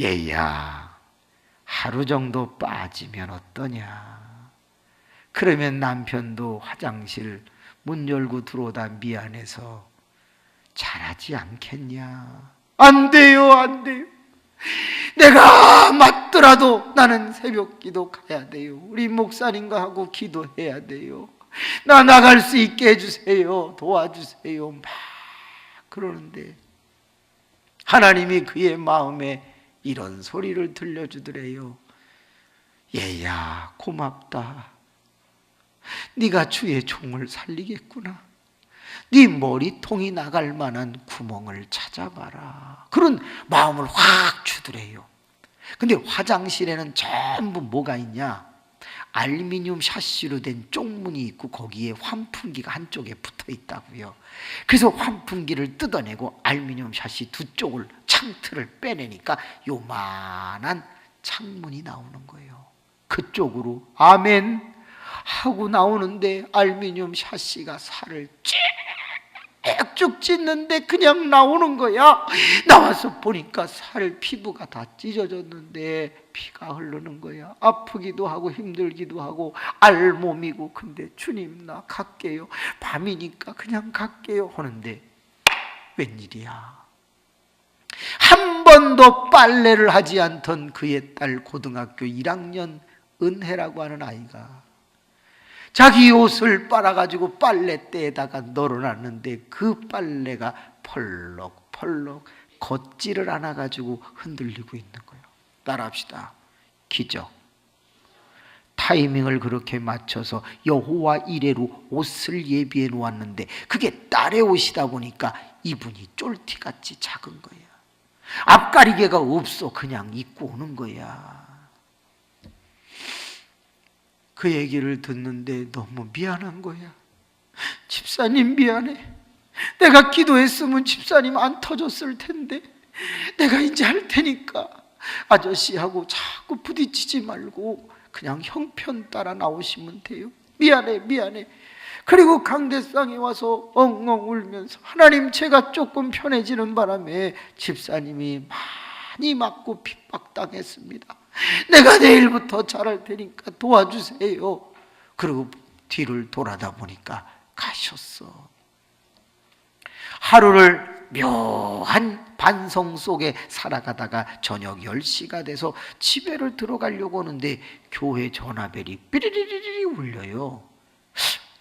얘야, 하루 정도 빠지면 어떠냐? 그러면 남편도 화장실 문 열고 들어오다 미안해서 잘하지 않겠냐? 안 돼요, 안 돼요. 내가 맞더라도 나는 새벽기도 가야 돼요. 우리 목사님과 하고 기도해야 돼요. 나 나갈 수 있게 해주세요. 도와주세요. 막 그러는데 하나님이 그의 마음에 이런 소리를 들려주더래요. 얘야, 고맙다. 네가 주의 종을 살리겠구나. 네 머리통이 나갈 만한 구멍을 찾아봐라. 그런 마음을 확 주더래요. 근데 화장실에는 전부 뭐가 있냐? 알루미늄 샤시로 된 쪽문이 있고 거기에 환풍기가 한쪽에 붙어 있다고요. 그래서 환풍기를 뜯어내고 알루미늄 샤시 두 쪽을 창틀을 빼내니까 요만한 창문이 나오는 거예요. 그쪽으로 아멘 하고 나오는데 알루미늄 샤시가 살을 쭉 찢는데 그냥 나오는 거야. 나와서 보니까 살 피부가 다 찢어졌는데 피가 흐르는 거야. 아프기도 하고 힘들기도 하고 알몸이고. 근데 주님, 나 갈게요. 밤이니까 그냥 갈게요 하는데 웬일이야? 한 번도 빨래를 하지 않던 그의 딸 고등학교 1학년 은혜라고 하는 아이가 자기 옷을 빨아가지고 빨래대에다가 널어놨는데 그 빨래가 펄럭펄럭 걷지를 않아가지고 흔들리고 있는 거예요. 따라합시다. 기적. 타이밍을 그렇게 맞춰서 여호와 이레로 옷을 예비해 놓았는데 그게 딸의 옷이다 보니까 이분이 쫄티같이 작은 거야. 앞가리개가 없어. 그냥 입고 오는 거야. 그 얘기를 듣는데 너무 미안한 거야. 집사님 미안해. 내가 기도했으면 집사님 안 터졌을 텐데 내가 이제 할 테니까 아저씨하고 자꾸 부딪히지 말고 그냥 형편 따라 나오시면 돼요. 미안해 미안해. 그리고 강대상에 와서 엉엉 울면서 하나님 제가 조금 편해지는 바람에 집사님이 많이 맞고 핍박당했습니다. 내가 내일부터 잘할 테니까 도와주세요. 그리고 뒤를 돌아다 보니까 가셨어. 하루를 묘한 반성 속에 살아가다가 저녁 10시가 돼서 집에를 들어가려고 하는데 교회 전화벨이 삐리리리리 울려요.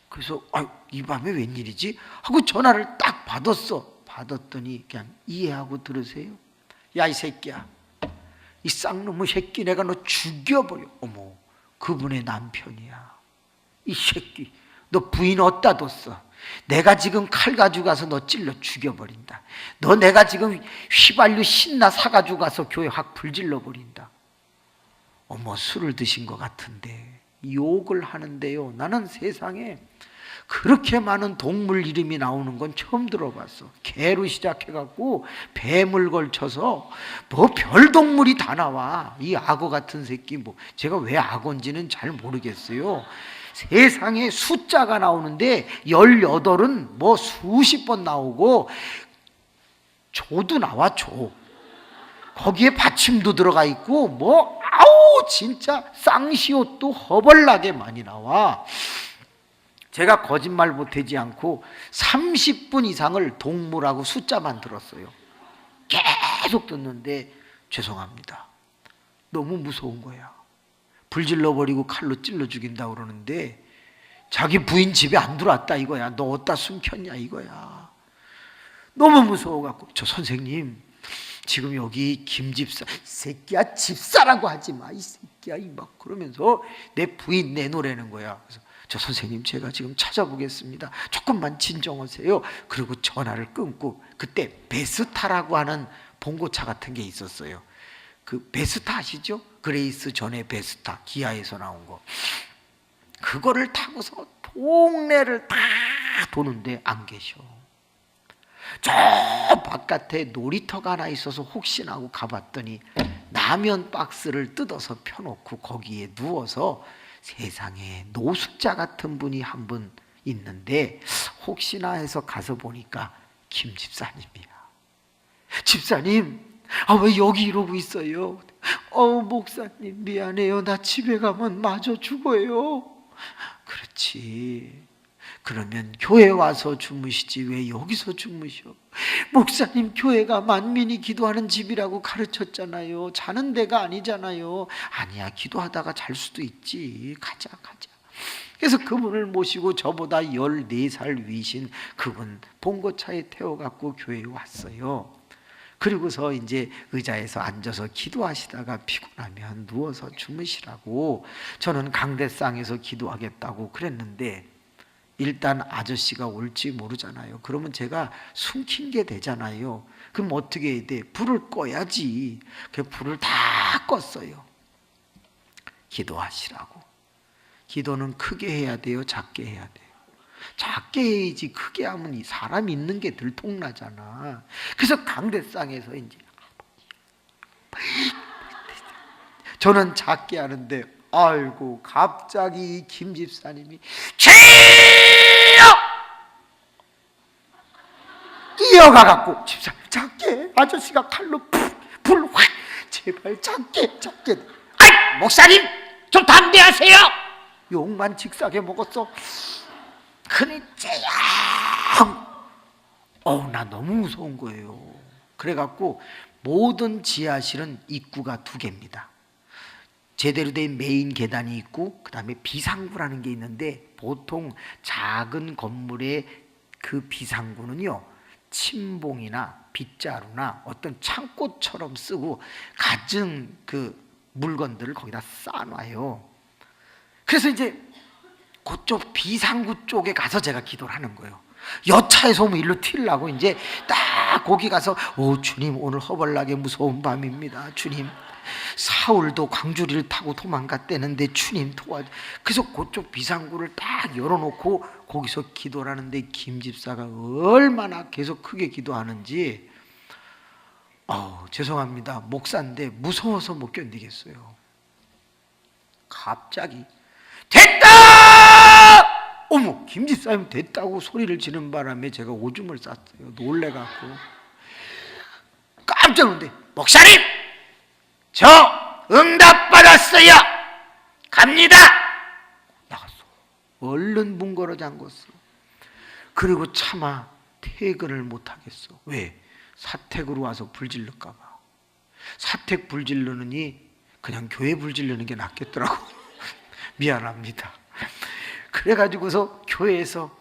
그래서 이 밤에 웬일이지? 하고 전화를 딱 받았더니 그냥 이해하고 들으세요. 야 이 새끼야, 이 쌍놈의 새끼 내가 너 죽여버려. 어머, 그분의 남편이야. 이 새끼 너 부인 어디다 뒀어? 내가 지금 칼 가지고 가서 너 찔러 죽여버린다. 너 내가 지금 휘발유 신나 사가지고 가서 교회 확 불질러 버린다. 어머, 술을 드신 것 같은데 욕을 하는데요. 나는 세상에 그렇게 많은 동물 이름이 나오는 건 처음 들어봤어. 개로 시작해갖고 뱀을 걸쳐서 뭐 별동물이 다 나와. 이 악어 같은 새끼 뭐 제가 왜 악어인지는 잘 모르겠어요. 세상에 숫자가 나오는데 18은 뭐 수십 번 나오고 조도 나와. 조. 거기에 받침도 들어가 있고 뭐 아우 진짜 쌍시옷도 허벌나게 많이 나와. 제가 거짓말 못하지 않고 30분 이상을 동물하고 숫자만 들었어요. 계속 듣는데 죄송합니다. 너무 무서운 거야. 불질러버리고 칼로 찔러 죽인다고 그러는데 자기 부인 집에 안 들어왔다 이거야. 너 어디다 숨겼냐 이거야. 너무 무서워갖고 저 선생님 지금 여기 김집사, 새끼야 집사라고 하지 마 이 새끼야 이 막 그러면서 내 부인 내놓으라는 거야. 그래서 저 선생님 제가 지금 찾아보겠습니다. 조금만 진정하세요. 그리고 전화를 끊고 그때 베스타라고 하는 봉고차 같은 게 있었어요. 그 베스타 아시죠? 그레이스 전에 베스타 기아에서 나온 거. 그거를 타고서 동네를 다 도는데 안 계셔. 저 바깥에 놀이터가 하나 있어서 혹시나 하고 가봤더니 라면 박스를 뜯어서 펴놓고 거기에 누워서 세상에 노숙자 같은 분이 한 분 있는데 혹시나 해서 가서 보니까 김 집사님이야. 집사님, 왜 여기 이러고 있어요? 목사님 미안해요. 나 집에 가면 마저 죽어요. 그렇지. 그러면 교회 와서 주무시지 왜 여기서 주무셔? 목사님 교회가 만민이 기도하는 집이라고 가르쳤잖아요. 자는 데가 아니잖아요. 아니야, 기도하다가 잘 수도 있지. 가자. 그래서 그분을 모시고 저보다 14살 위신 그분 봉고차에 태워갖고 교회에 왔어요. 그리고서 이제 의자에서 앉아서 기도하시다가 피곤하면 누워서 주무시라고 저는 강대상에서 기도하겠다고 그랬는데 일단 아저씨가 올지 모르잖아요. 그러면 제가 숨긴 게 되잖아요. 그럼 어떻게 해야 돼? 불을 꺼야지. 그 불을 다 껐어요. 기도하시라고. 기도는 크게 해야 돼요? 작게 해야 돼요? 작게 해야지. 크게 하면 이 사람 있는 게 들통나잖아. 그래서 강대상에서 이제 저는 작게 하는데 아이고 갑자기 김 집사님이 뛰어가갖고 집사님 작게 아저씨가 칼로 불 확 제발 작게 아이 목사님 좀 담대하세요. 욕만 직사게 먹었어. 그니째야 나 너무 무서운 거예요. 그래갖고 모든 지하실은 입구가 2개입니다. 제대로 된 메인 계단이 있고 그 다음에 비상구라는 게 있는데, 보통 작은 건물의 그 비상구는요 침봉이나 빗자루나 어떤 창고처럼 쓰고 갖은 그 물건들을 거기다 쌓아놔요. 그래서 이제 그쪽 비상구 쪽에 가서 제가 기도를 하는 거예요. 여차에서 뭐 일로 튀려고 이제 딱 거기 가서, 오 주님, 오늘 허벌나게 무서운 밤입니다. 주님, 사울도 광주리를 타고 도망갔대는데 주님 도와줘. 그래서 그쪽 비상구를 딱 열어놓고 거기서 기도를 하는데, 김 집사가 얼마나 계속 크게 기도하는지, 죄송합니다, 목사인데 무서워서 못 견디겠어요. 갑자기 됐다! 어머, 김 집사님 됐다고 소리를 지른 바람에 제가 오줌을 쌌어요. 놀래갖고 깜짝 놀랐는데, 목사님 저 응답 받았어요. 갑니다. 나갔어. 얼른 문 걸어 잠궜어. 그리고 차마 퇴근을 못 하겠어. 왜? 사택으로 와서 불질를까 봐. 사택 불질르느니 그냥 교회 불질르는 게 낫겠더라고. 미안합니다. 그래가지고서 교회에서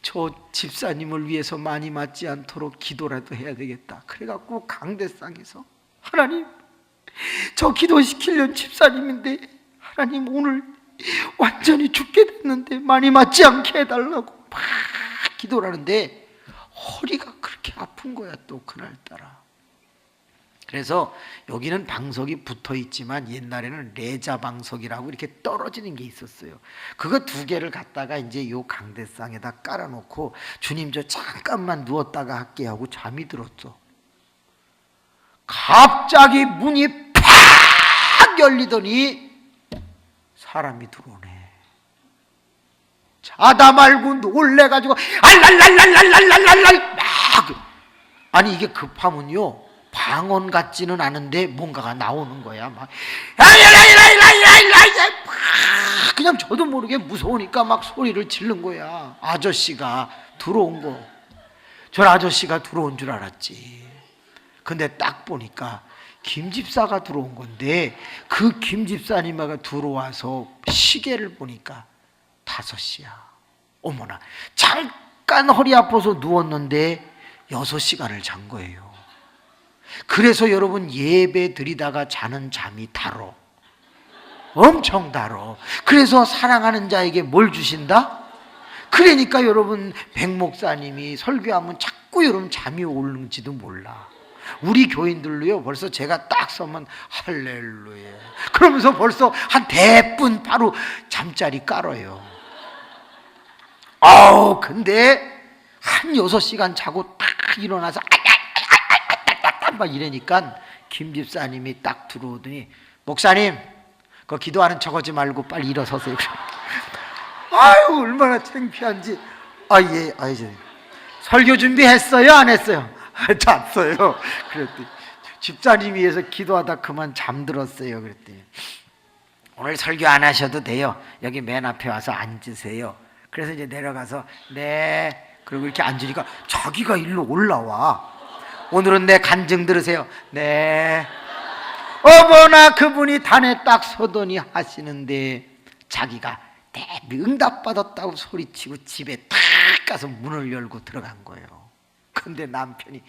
저 집사님을 위해서 많이 맞지 않도록 기도라도 해야 되겠다. 그래갖고 강대상에서, 하나님, 저 기도시키려는 집사님인데 하나님 오늘 완전히 죽게 됐는데 많이 맞지 않게 해달라고 막 기도를 하는데, 허리가 그렇게 아픈 거야 또 그날따라. 그래서 여기는 방석이 붙어 있지만 옛날에는 레자 방석이라고 이렇게 떨어지는 게 있었어요. 그거 2개를 갖다가 이제 요 강대상에다 깔아놓고, 주님 저 잠깐만 누웠다가 할게 하고 잠이 들었죠. 갑자기 문이 팍 열리더니 사람이 들어오네. 자다 말고 놀래가지고 알랄랄랄랄랄랄랄 막. 아니 이게 급하면요 방언 같지는 않은데 뭔가가 나오는 거야. 막 그냥 저도 모르게 무서우니까 막 소리를 지른 거야. 아저씨가 들어온 거. 저 아저씨가 들어온 줄 알았지. 근데 딱 보니까 김 집사가 들어온 건데, 그 김 집사님가 들어와서 시계를 보니까 5시야. 어머나, 잠깐 허리 아파서 누웠는데 6시간을 잔 거예요. 그래서 여러분, 예배 드리다가 자는 잠이 달어. 엄청 달어. 그래서 사랑하는 자에게 뭘 주신다? 그러니까 여러분, 백 목사님이 설교하면 자꾸 여러분 잠이 오는지도 몰라. 우리 교인들로요, 벌써 제가 딱 서면 할렐루야 그러면서 벌써 한 대뿐 바로 잠자리 깔아요. 근데 한 6시간 자고 딱 일어나서 막 이러니까 김 집사님이 딱 들어오더니, 목사님 그거 기도하는 척 하지 말고 빨리 일어서세요. 아유 얼마나 창피한지. 예, 설교 준비했어요? 안 했어요? 잤어요. 그랬더니 집사님 위해서 기도하다 그만 잠들었어요. 그랬더니 오늘 설교 안 하셔도 돼요. 여기 맨 앞에 와서 앉으세요. 그래서 이제 내려가서 네, 그리고 이렇게 앉으니까 자기가 일로 올라와. 오늘은 내 간증 들으세요. 네. 어머나, 그분이 단에 딱 서더니 하시는데 자기가 응답받았다고 소리치고 집에 탁 가서 문을 열고 들어간 거예요. 근데 남편이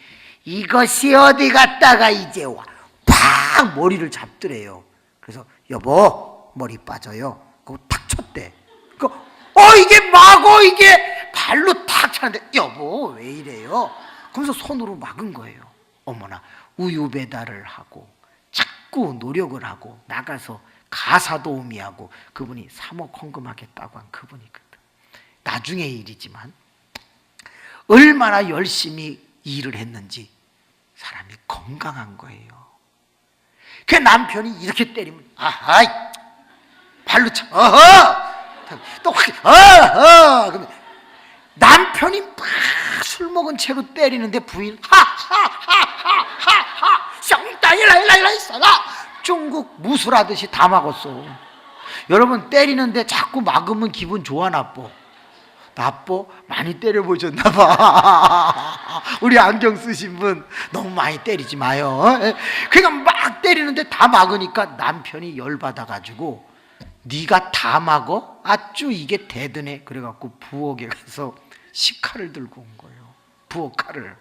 이것이 어디 갔다가 이제 와, 팍 머리를 잡더래요. 그래서 여보 머리 빠져요. 그거 탁 쳤대. 이게 막어, 이게 발로 탁 차는데 여보 왜 이래요? 그러면서 손으로 막은 거예요. 어머나, 우유 배달을 하고 자꾸 노력을 하고 나가서 가사 도우미하고, 그분이 3억 헌금하겠다고 한 그분이거든. 나중의 일이지만 얼마나 열심히 일을 했는지 사람이 건강한 거예요. 그 남편이 이렇게 때리면 아하이 발로 차, 또 그러면 남편이 막 술 먹은 채로 때리는데 부인 하하하하하하 쌍따일라일라일라 있어라 중국 무술하듯이 다 막았어. 여러분, 때리는데 자꾸 막으면 기분 좋아 나빠? 나빠? 많이 때려보셨나 봐. 우리 안경 쓰신 분 너무 많이 때리지 마요. 그러니까 막 때리는데 다 막으니까 남편이 열받아가지고 네가 다 막어? 아쭈 이게 대드네. 그래갖고 부엌에 가서 식칼을 들고 온 거예요. 부엌 칼을.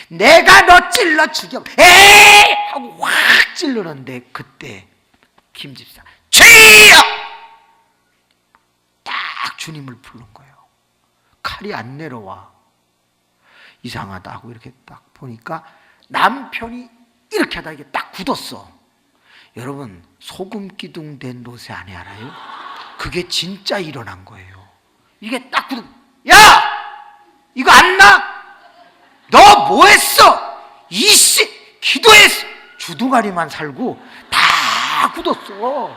내가 너 찔러 죽여. 에이! 하고 확 찔르는데 그때 김 집사 주여! 딱 주님을 부른 거예요. 칼이 안 내려와. 이상하다 하고 이렇게 딱 보니까 남편이 이렇게 하다 이게 딱 굳었어. 여러분, 소금 기둥 된 로세 아내 알아요? 그게 진짜 일어난 거예요. 이게 딱 굳어. 야! 이거 안 나? 너 뭐 했어? 이씨! 기도했어! 주둥아리만 살고 다 굳었어.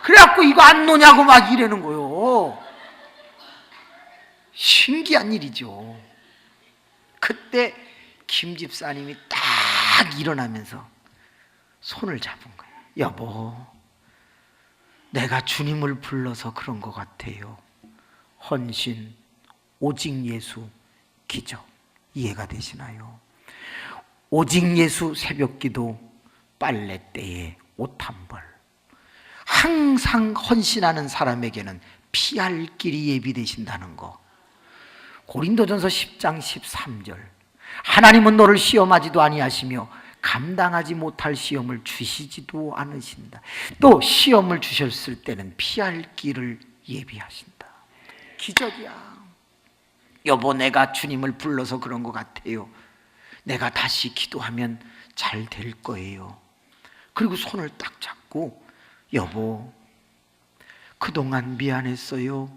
그래갖고 이거 안 노냐고 막 이러는 거예요. 신기한 일이죠. 그때 김 집사님이 딱 일어나면서 손을 잡은 거예요. 여보, 내가 주님을 불러서 그런 것 같아요. 헌신, 오직 예수, 기적. 이해가 되시나요? 오직 예수 새벽기도, 빨래때에 옷 한 벌. 항상 헌신하는 사람에게는 피할 길이 예비되신다는 거. 고린도전서 10장 13절. 하나님은 너를 시험하지도 아니하시며 감당하지 못할 시험을 주시지도 않으신다. 또 시험을 주셨을 때는 피할 길을 예비하신다. 기적이야. 여보, 내가 주님을 불러서 그런 것 같아요. 내가 다시 기도하면 잘 될 거예요. 그리고 손을 딱 잡고, 여보, 그동안 미안했어요.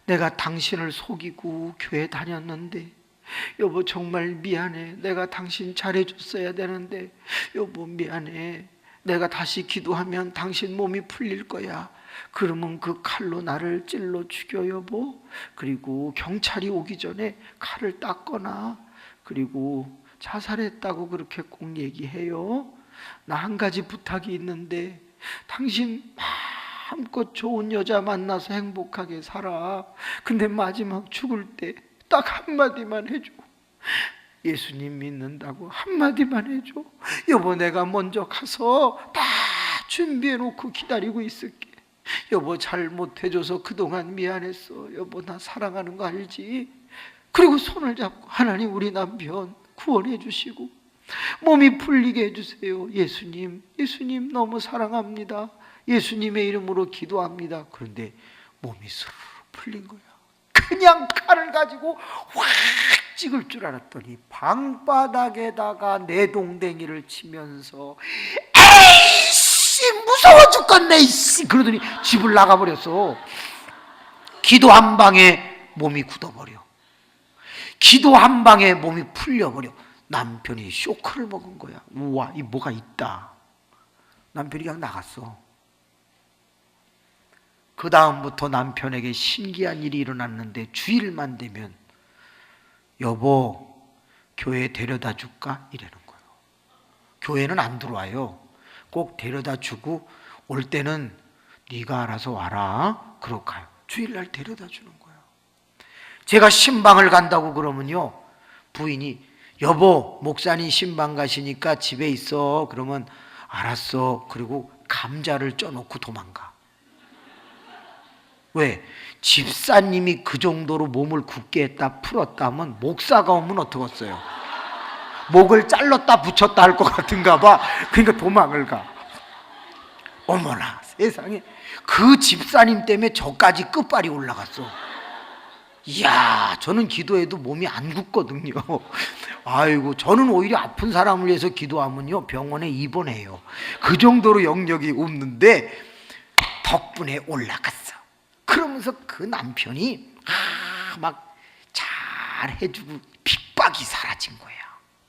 내가 당신을 속이고 교회 다녔는데, 여보 정말 미안해. 내가 당신 잘해줬어야 되는데, 여보 미안해. 내가 다시 기도하면 당신 몸이 풀릴 거야. 그러면 그 칼로 나를 찔러 죽여 여보. 그리고 경찰이 오기 전에 칼을 딱 꺼놔. 그리고 자살했다고 그렇게 꼭 얘기해요. 나 한 가지 부탁이 있는데, 당신 마음껏 좋은 여자 만나서 행복하게 살아. 근데 마지막 죽을 때 딱 한마디만 해줘. 예수님 믿는다고 한마디만 해줘. 여보, 내가 먼저 가서 다 준비해놓고 기다리고 있을게. 여보, 잘못해줘서 그동안 미안했어. 여보, 나 사랑하는 거 알지? 그리고 손을 잡고, 하나님 우리 남편 구원해 주시고 몸이 풀리게 해주세요. 예수님, 예수님 너무 사랑합니다. 예수님의 이름으로 기도합니다. 그런데 몸이 스르르 풀린 거야. 그냥 칼을 가지고 확 찍을 줄 알았더니 방바닥에다가 내동댕이를 치면서 에이씨 무서워 죽겠네 이씨 그러더니 집을 나가버렸어. 기도 한 방에 몸이 굳어버려. 기도 한 방에 몸이 풀려버려. 남편이 쇼크를 먹은 거야. 우와, 이 뭐가 있다. 남편이 그냥 나갔어. 그 다음부터 남편에게 신기한 일이 일어났는데, 주일만 되면 여보 교회 데려다 줄까? 이러는 거예요. 교회는 안 들어와요. 꼭 데려다 주고 올 때는 네가 알아서 와라. 그러고 가요. 주일날 데려다 주는 거예요. 제가 신방을 간다고 그러면요, 부인이 여보 목사님 신방 가시니까 집에 있어. 그러면 알았어. 그리고 감자를 쪄놓고 도망가. 왜? 집사님이 그 정도로 몸을 굳게 했다 풀었다 하면 목사가 오면 어떡했어요? 목을 잘랐다 붙였다 할 것 같은가 봐. 그러니까 도망을 가. 어머나 세상에, 그 집사님 때문에 저까지 끝발이 올라갔어. 이야, 저는 기도해도 몸이 안 굳거든요. 아이고, 저는 오히려 아픈 사람을 위해서 기도하면요 병원에 입원해요. 그 정도로 영역이 없는데 덕분에 올라갔어. 그러면서 그 남편이 막 잘해주고 핍박이 사라진 거야.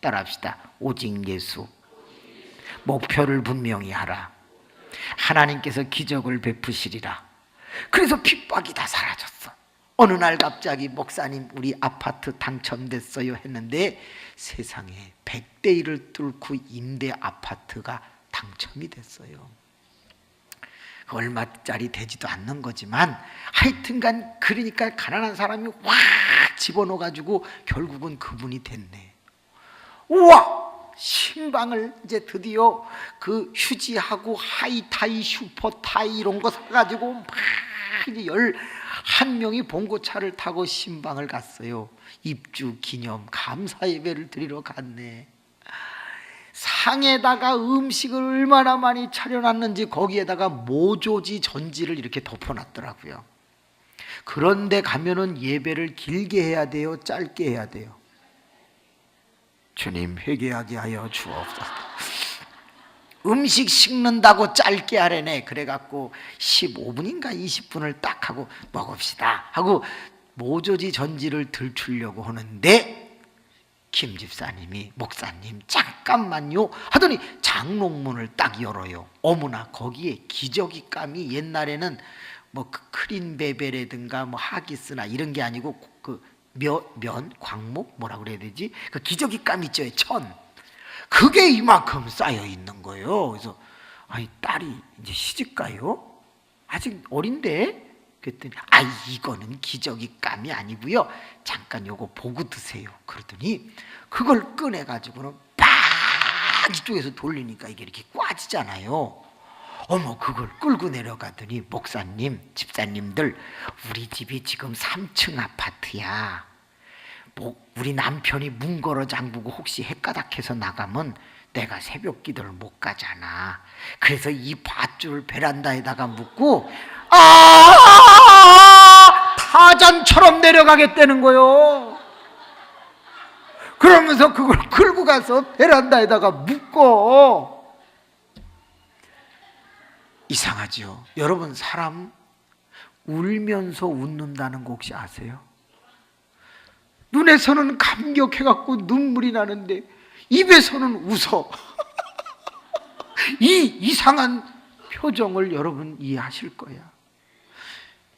따라합시다. 오직 예수. 목표를 분명히 하라. 하나님께서 기적을 베푸시리라. 그래서 핍박이 다 사라졌어. 어느 날 갑자기 목사님 우리 아파트 당첨됐어요 했는데, 세상에 100대 1을 뚫고 임대 아파트가 당첨이 됐어요. 얼마짜리 되지도 않는 거지만 하여튼간 그러니까 가난한 사람이 확 집어넣어가지고 결국은 그분이 됐네. 우와! 신방을 이제 드디어 그 휴지하고 하이타이 슈퍼타이 이런 거 사가지고 막 이제 11명이 봉고차를 타고 신방을 갔어요. 입주 기념 감사 예배를 드리러 갔네. 상에다가 음식을 얼마나 많이 차려놨는지 거기에다가 모조지 전지를 이렇게 덮어놨더라고요. 그런데 가면은 예배를 길게 해야 돼요? 짧게 해야 돼요? 주님 회개하게 하여 주옵소서. 음식 식는다고 짧게 하래네. 그래갖고 15분인가 20분을 딱 하고 먹읍시다 하고 모조지 전지를 들추려고 하는데 김 집사님이 목사님 잠깐만요 하더니 장롱문을 딱 열어요. 어머나 거기에 기저귀감이 옛날에는 뭐 크린베베라든가 뭐 하기스나 이런 게 아니고 그 면 광목 뭐라 그래야 되지? 그 기저귀감 있죠, 천. 그게 이만큼 쌓여 있는 거예요. 그래서 아니 딸이 이제 시집 가요? 아직 어린데? 그랬더니 이거는 기저귀감이 아니고요. 잠깐 요거 보고 드세요. 그러더니 그걸 꺼내가지고는 팍 이쪽에서 돌리니까 이게 이렇게 꽈지잖아요. 어머 그걸 끌고 내려가더니 목사님, 집사님들 우리 집이 지금 3층 아파트야. 우리 남편이 문 걸어 잠그고 혹시 헷가닥해서 나가면 내가 새벽 기도를 못 가잖아. 그래서 이 밧줄을 베란다에다가 묶고 타잔처럼 내려가겠다는 거요. 그러면서 그걸 끌고 가서 베란다에다가 묶어. 이상하죠. 여러분 사람 울면서 웃는다는 거 혹시 아세요? 눈에서는 감격해갖고 눈물이 나는데 입에서는 웃어. 이 이상한 표정을 여러분 이해하실 거야.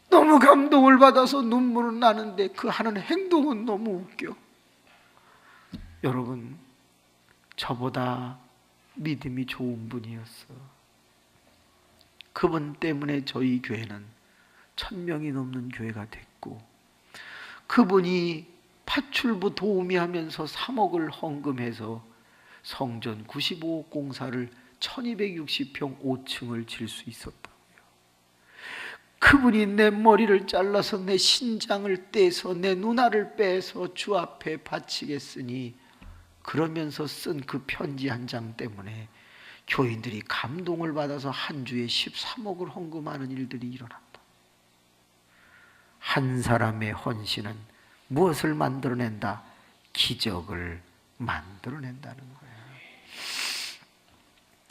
너무 감동을 받아서 눈물은 나는데 그 하는 행동은 너무 웃겨. 여러분 저보다 믿음이 좋은 분이었어. 그분 때문에 저희 교회는 1000명이 넘는 교회가 됐고 그분이 파출부 도우미 하면서 3억을 헌금해서 성전 95억 공사를 1260평 5층을 질 수 있었다고요. 그분이 내 머리를 잘라서 내 신장을 떼서 내 눈알을 빼서 주 앞에 바치겠으니 그러면서 쓴 그 편지 한 장 때문에 교인들이 감동을 받아서 한 주에 13억을 헌금하는 일들이 일어난다. 한 사람의 헌신은 무엇을 만들어낸다? 기적을 만들어낸다는 거예요.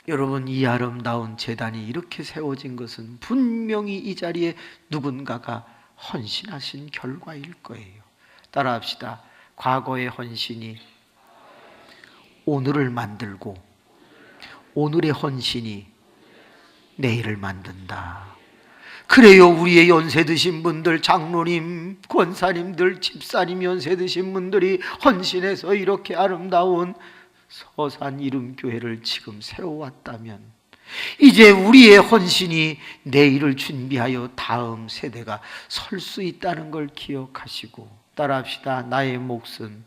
여러분 이 아름다운 제단이 이렇게 세워진 것은 분명히 이 자리에 누군가가 헌신하신 결과일 거예요. 따라합시다. 과거의 헌신이 오늘을 만들고 오늘의 헌신이 내일을 만든다. 그래요. 우리의 연세 드신 분들, 장로님, 권사님들, 집사님 연세 드신 분들이 헌신해서 이렇게 아름다운 서산 이름교회를 지금 세워왔다면 이제 우리의 헌신이 내일을 준비하여 다음 세대가 설 수 있다는 걸 기억하시고 따라합시다. 나의 몫은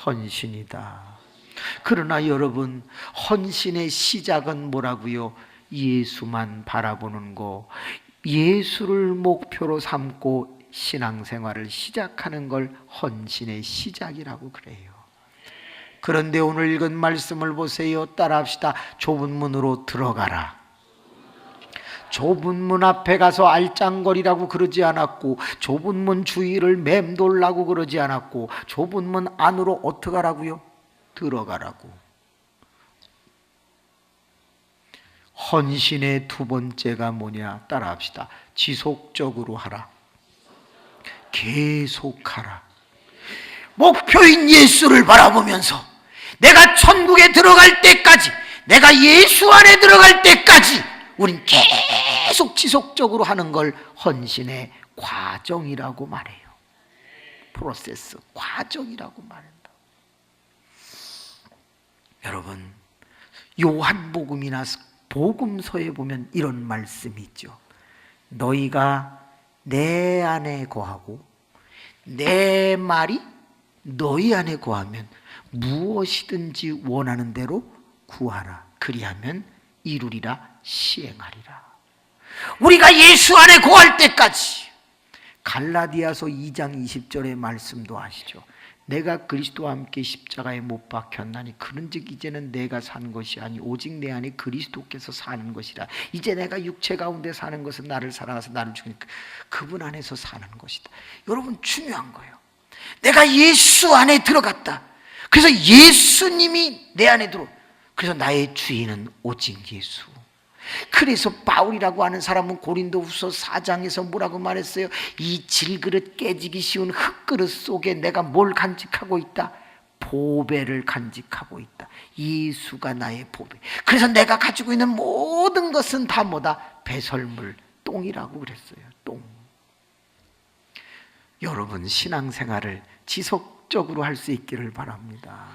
헌신이다. 그러나 여러분 헌신의 시작은 뭐라고요? 예수만 바라보는 거, 예수를 목표로 삼고 신앙생활을 시작하는 걸 헌신의 시작이라고 그래요. 그런데 오늘 읽은 말씀을 보세요. 따라합시다. 좁은 문으로 들어가라. 좁은 문 앞에 가서 알짱거리라고 그러지 않았고 좁은 문 주위를 맴돌라고 그러지 않았고 좁은 문 안으로 어떻게 하라고요? 들어가라고. 헌신의 두 번째가 뭐냐? 따라합시다. 지속적으로 하라. 계속하라. 목표인 예수를 바라보면서 내가 천국에 들어갈 때까지, 내가 예수 안에 들어갈 때까지 우린 계속 지속적으로 하는 걸 헌신의 과정이라고 말해요. 프로세스, 과정이라고 말한다. 여러분 요한복음이나 복음서에 보면 이런 말씀이 있죠. 너희가 내 안에 거하고 내 말이 너희 안에 거하면 무엇이든지 원하는 대로 구하라. 그리하면 이루리라, 시행하리라. 우리가 예수 안에 거할 때까지, 갈라디아서 2장 20절의 말씀도 아시죠? 내가 그리스도와 함께 십자가에 못 박혔나니 그런즉 이제는 내가 사는 것이 아니 오직 내 안에 그리스도께서 사는 것이라. 이제 내가 육체 가운데 사는 것은 나를 사랑하사 나를 죽이니까 그분 안에서 사는 것이다. 여러분, 중요한 거예요. 내가 예수 안에 들어갔다. 그래서 예수님이 내 안에 들어. 그래서 나의 주인은 오직 예수. 그래서 바울이라고 하는 사람은 고린도후서 4장에서 뭐라고 말했어요? 이 질그릇 깨지기 쉬운 흙그릇 속에 내가 뭘 간직하고 있다? 보배를 간직하고 있다. 예수가 나의 보배. 그래서 내가 가지고 있는 모든 것은 다 뭐다? 배설물, 똥이라고 그랬어요. 똥. 여러분, 신앙생활을 지속적으로 할 수 있기를 바랍니다.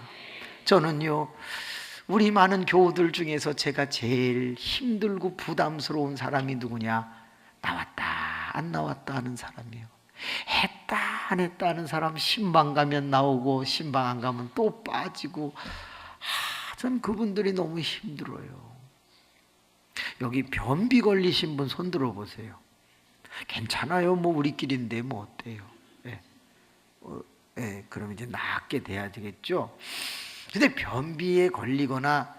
저는요, 우리 많은 교우들 중에서 제가 제일 힘들고 부담스러운 사람이 누구냐? 나왔다 안 나왔다 하는 사람이에요. 했다 안 했다 하는 사람, 신방 가면 나오고 신방 안 가면 또 빠지고, 전 그분들이 너무 힘들어요. 여기 변비 걸리신 분 손 들어보세요. 괜찮아요, 뭐 우리끼리인데 뭐 어때요? 그럼 이제 낫게 돼야 되겠죠. 근데 변비에 걸리거나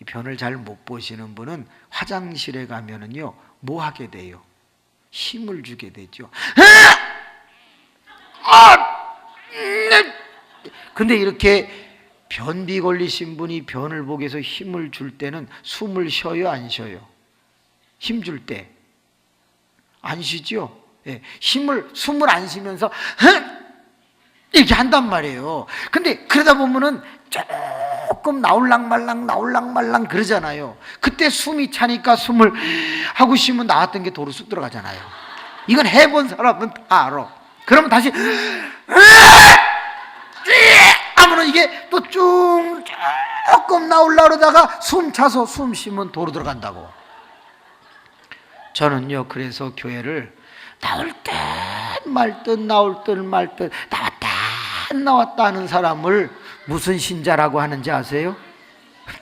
변을 잘 못 보시는 분은 화장실에 가면은요, 뭐 하게 돼요? 힘을 주게 되죠. 근데 이렇게 변비 걸리신 분이 변을 보기 위해서 힘을 줄 때는 숨을 쉬어요, 안 쉬어요? 힘 줄 때 안 쉬죠? 숨을 안 쉬면서 이렇게 한단 말이에요. 근데 그러다 보면은 조금 나올랑 말랑 그러잖아요. 그때 숨이 차니까 숨을 하고 쉬면 나왔던 게 도로 쑥 들어가잖아요. 이건 해본 사람은 다 알아. 그러면 다시 하면은 이게 또 조금 나올라 그러다가 숨 차서 숨 쉬면 도로 들어간다고. 저는요, 그래서 교회를 나올 듯 말 듯 나올 듯 말 듯 나왔다 안 나왔다 하는 사람을 무슨 신자라고 하는지 아세요?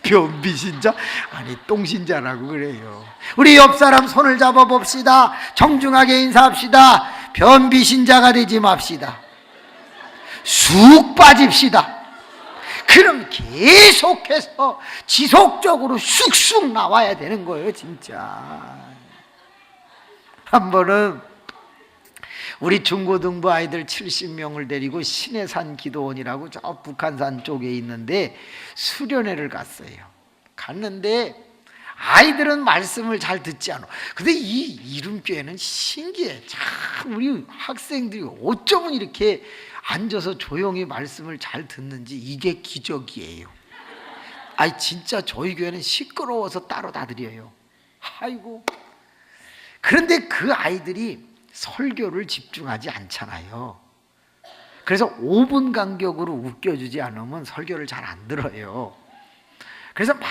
변비 신자? 아니, 똥신자라고 그래요. 우리 옆 사람 손을 잡아 봅시다. 정중하게 인사합시다. 변비 신자가 되지 맙시다. 쑥 빠집시다. 그럼 계속해서 지속적으로 쑥쑥 나와야 되는 거예요, 진짜. 한 번은 우리 중고등부 아이들 70명을 데리고 신해산 기도원이라고 저 북한산 쪽에 있는데 수련회를 갔어요. 갔는데 아이들은 말씀을 잘 듣지 않아. 근데 이 이름교회는 신기해. 참 우리 학생들이 어쩌면 이렇게 앉아서 조용히 말씀을 잘 듣는지, 이게 기적이에요. 아이, 진짜 저희 교회는 시끄러워서 따로 다 드려요. 아이고. 그런데 그 아이들이 설교를 집중하지 않잖아요. 그래서 5분 간격으로 웃겨주지 않으면 설교를 잘 안 들어요. 그래서 막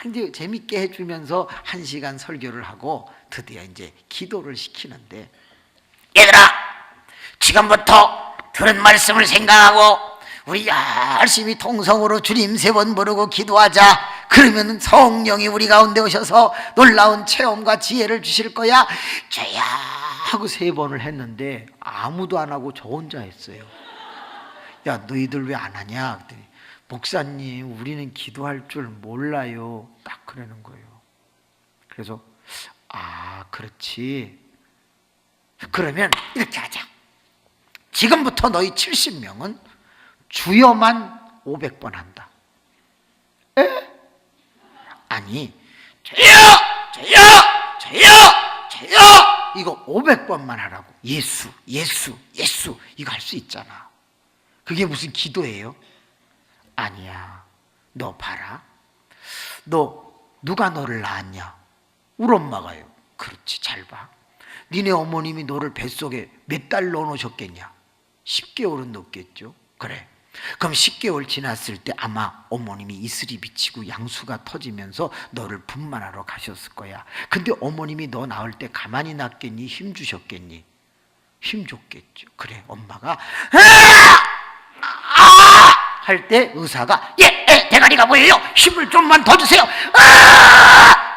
이제 재밌게 해주면서 1시간 설교를 하고 드디어 이제 기도를 시키는데, 얘들아, 지금부터 들은 말씀을 생각하고 우리 열심히 통성으로 주님 3번 부르고 기도하자. 그러면 성령이 우리 가운데 오셔서 놀라운 체험과 지혜를 주실 거야. 저야 하고 3번을 했는데 아무도 안 하고 저 혼자 했어요. 야, 너희들 왜 안 하냐? 그랬더니, 목사님, 우리는 기도할 줄 몰라요. 딱 그러는 거예요. 그래서 그렇지. 그러면 이렇게 하자. 지금부터 너희 70명은 주여만 500번 한다. 에? 아니, 저요 이거 500번만 하라고. 예수 이거 할 수 있잖아. 그게 무슨 기도예요? 아니야. 너 봐라. 너 누가 너를 낳았냐? 우리 엄마가요. 그렇지, 잘 봐. 니네 어머님이 너를 뱃속에 몇 달 넣어놓으셨겠냐? 10개월은 넣었겠죠. 그래, 그럼 10개월 지났을 때 아마 어머님이 이슬이 비치고 양수가 터지면서 너를 분만하러 가셨을 거야. 근데 어머님이 너 낳을 때 가만히 낳겠니? 힘 주셨겠니? 힘 줬겠죠. 그래, 엄마가 할 때 의사가 대가리가 보여요. 힘을 좀만 더 주세요.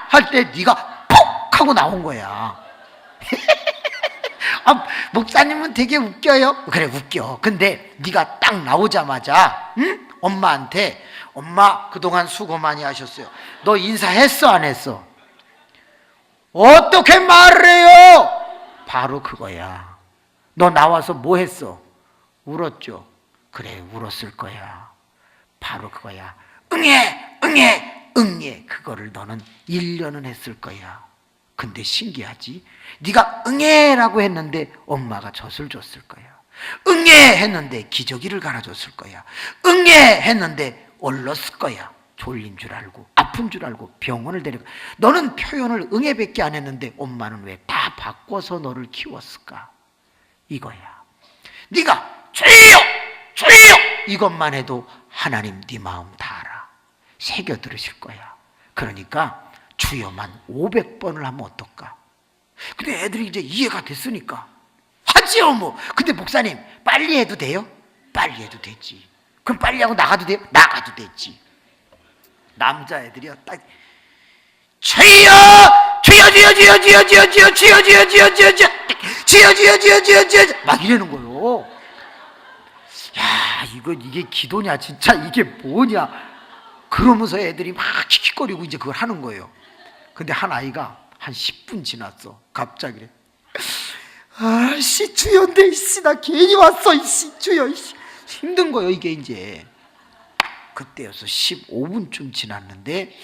할 때 네가 푹 하고 나온 거야. 목사님은 되게 웃겨요. 그래, 웃겨. 근데 네가 딱 나오자마자 엄마한테 엄마 그동안 수고 많이 하셨어요. 너 인사했어 안 했어? 어떻게 말을 해요? 바로 그거야. 너 나와서 뭐 했어? 울었죠. 그래, 울었을 거야. 바로 그거야. 응애. 그거를 너는 1년은 했을 거야. 근데 신기하지? 네가 응애라고 했는데 엄마가 젖을 줬을 거야. 응애 했는데 기저귀를 갈아줬을 거야. 응애 했는데 얼렀을 거야. 졸린 줄 알고 아픈 줄 알고 병원을 데려가. 너는 표현을 응애밖에 안 했는데 엄마는 왜 다 바꿔서 너를 키웠을까? 이거야. 네가 주여 이것만 해도 하나님 네 마음 다 알아. 새겨 들으실 거야. 그러니까 주여만 500번을 하면 어떨까? 근데 애들이 이제 이해가 됐으니까 하지요 뭐. 근데 목사님 빨리 해도 돼요? 빨리 해도 되지. 그럼 빨리 하고 나가도 돼요? 나가도 되지. 남자애들이요 딱 주여 막 이러는 거요. 야, 이게 기도냐 진짜 이게 뭐냐. 그러면서 애들이 막 킥킥거리고 이제 그걸 하는 거예요. 근데 한 아이가 한 10분 지났어. 갑자기 그래. 아씨 주연데 이씨 나 괜히 왔어 이씨 주여 이씨. 힘든 거예요 이게 이제. 그때여서 15분쯤 지났는데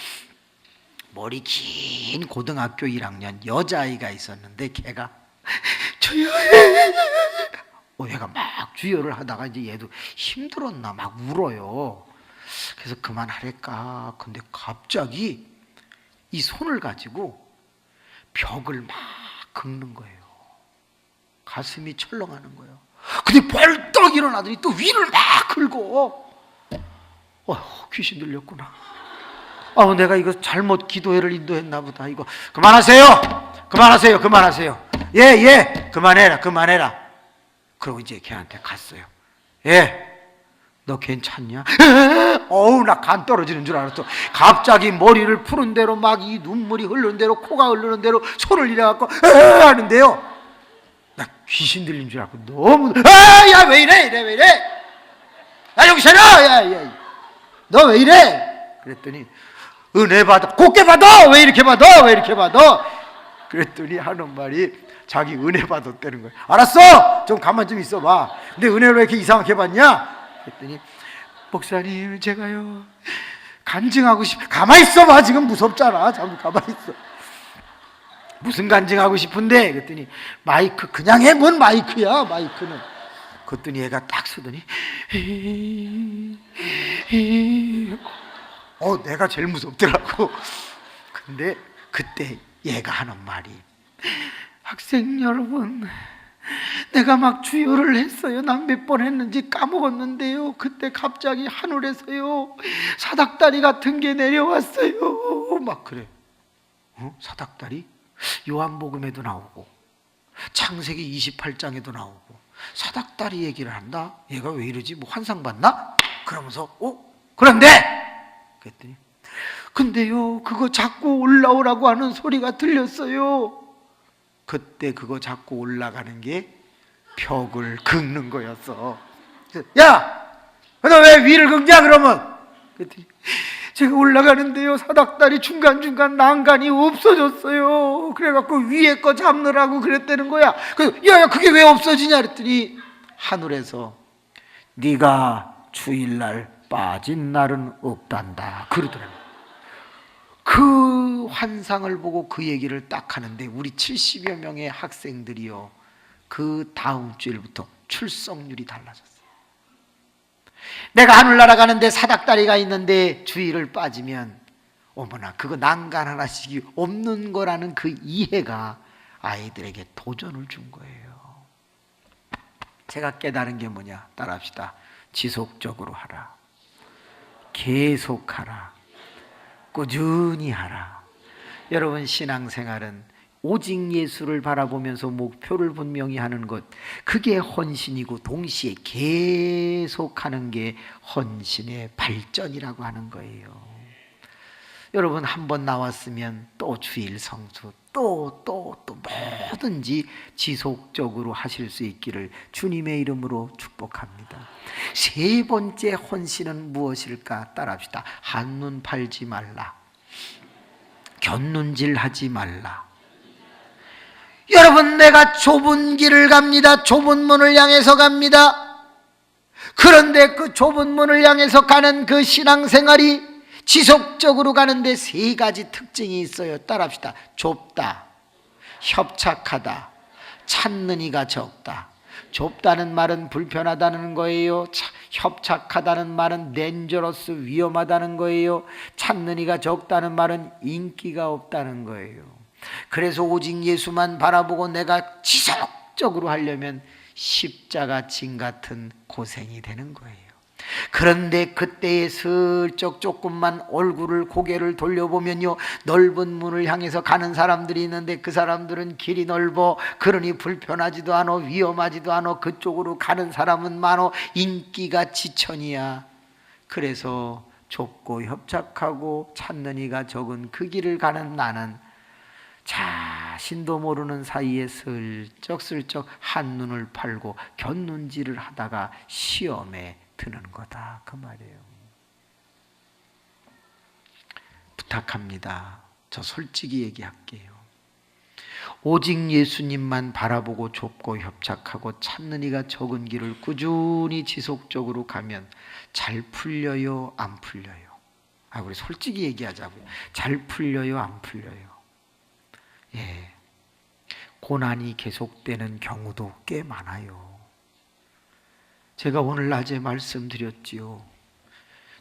머리 긴 고등학교 1학년 여자아이가 있었는데 걔가 주여 얘가 막 주여를 하다가 이제 얘도 힘들었나 막 울어요. 그래서 그만하랬까. 근데 갑자기 이 손을 가지고 벽을 막 긁는 거예요. 가슴이 철렁하는 거예요. 근데 벌떡 일어나더니 또 위를 막 긁어. 귀신 들렸구나. 내가 이거 잘못 기도회를 인도했나 보다. 이거 그만하세요. 예, 그만해라. 그러고 이제 걔한테 갔어요. 너 괜찮냐? 나 간 떨어지는 줄 알았어. 갑자기 머리를 푸는 대로 막 이 눈물이 흐르는 대로 코가 흐르는 대로 손을 이래갖고 하는데요. 나 귀신 들린 줄 알고 너무 야 왜 이래? 야 여기서라 야 너 왜 이래? 그랬더니 은혜 받아 곱게 받아 왜 이렇게 받아 그랬더니 하는 말이 자기 은혜 받았다는 거야. 알았어 좀 가만 좀 있어봐. 근데 은혜를 왜 이렇게 이상하게 받냐? 그랬더니 목사님 제가요 간증하고 가만히 있어봐. 지금 무섭잖아. 잠깐 가만히 있어. 무슨 간증하고 싶은데? 그랬더니 마이크 그냥 해. 뭔 마이크야 마이크는. 그랬더니 얘가 딱 서더니 내가 제일 무섭더라고. 근데 그때 얘가 하는 말이 학생 여러분 내가 막 주여를 했어요. 난 몇 번 했는지 까먹었는데요. 그때 갑자기 하늘에서요 사닥다리 같은 게 내려왔어요. 막 그래. 사닥다리? 요한복음에도 나오고 창세기 28장에도 나오고 사닥다리 얘기를 한다? 얘가 왜 이러지? 뭐 환상 봤나? 그러면서 그런데 그랬더니 근데요 그거 자꾸 올라오라고 하는 소리가 들렸어요. 그때 그거 자꾸 올라가는 게 벽을 긁는 거였어. 야! 너 왜 위를 긁냐 그러면? 그랬더니 제가 올라가는데요 사닥다리 중간중간 난간이 없어졌어요. 그래갖고 위에 거 잡느라고 그랬다는 거야. 그래서 야 그게 왜 없어지냐 그랬더니 하늘에서 네가 주일날 빠진 날은 없단다 그러더라고요. 그 환상을 보고 그 얘기를 딱 하는데 우리 70여 명의 학생들이요 그 다음 주일부터 출석률이 달라졌어요. 내가 하늘 날아가는데 사닥다리가 있는데 주일을 빠지면 어머나 그거 난간 하나씩이 없는 거라는 그 이해가 아이들에게 도전을 준 거예요. 제가 깨달은 게 뭐냐? 따라합시다. 지속적으로 하라. 계속하라. 꾸준히 하라. 여러분, 신앙생활은 오직 예수를 바라보면서 목표를 분명히 하는 것, 그게 헌신이고 동시에 계속하는 게 헌신의 발전이라고 하는 거예요. 여러분, 한번 나왔으면 또 주일 성수, 또 뭐든지 지속적으로 하실 수 있기를 주님의 이름으로 축복합니다. 세 번째 헌신은 무엇일까? 따라합시다. 한눈 팔지 말라. 곁눈질 하지 말라. 여러분, 내가 좁은 길을 갑니다. 좁은 문을 향해서 갑니다. 그런데 그 좁은 문을 향해서 가는 그 신앙생활이 지속적으로 가는데 세 가지 특징이 있어요. 따라합시다. 좁다, 협착하다, 찾는 이가 적다. 좁다는 말은 불편하다는 거예요. 협착하다는 말은 덴저러스, 위험하다는 거예요. 찾는 이가 적다는 말은 인기가 없다는 거예요. 그래서 오직 예수만 바라보고 내가 지속적으로 하려면 십자가 진 같은 고생이 되는 거예요. 그런데 그때에 슬쩍 조금만 얼굴을 고개를 돌려보면요, 넓은 문을 향해서 가는 사람들이 있는데 그 사람들은 길이 넓어, 그러니 불편하지도 않아, 위험하지도 않아. 그쪽으로 가는 사람은 많어. 인기가 지천이야. 그래서 좁고 협착하고 찾는 이가 적은 그 길을 가는 나는 자신도 모르는 사이에 슬쩍슬쩍 한눈을 팔고 곁눈질을 하다가 시험에 드는 거다, 그 말이에요. 부탁합니다. 저 솔직히 얘기할게요. 오직 예수님만 바라보고 좁고 협착하고 찾는 이가 적은 길을 꾸준히 지속적으로 가면 잘 풀려요, 안 풀려요? 우리 솔직히 얘기하자고요. 잘 풀려요, 안 풀려요? 예, 고난이 계속되는 경우도 꽤 많아요. 제가 오늘 낮에 말씀드렸지요.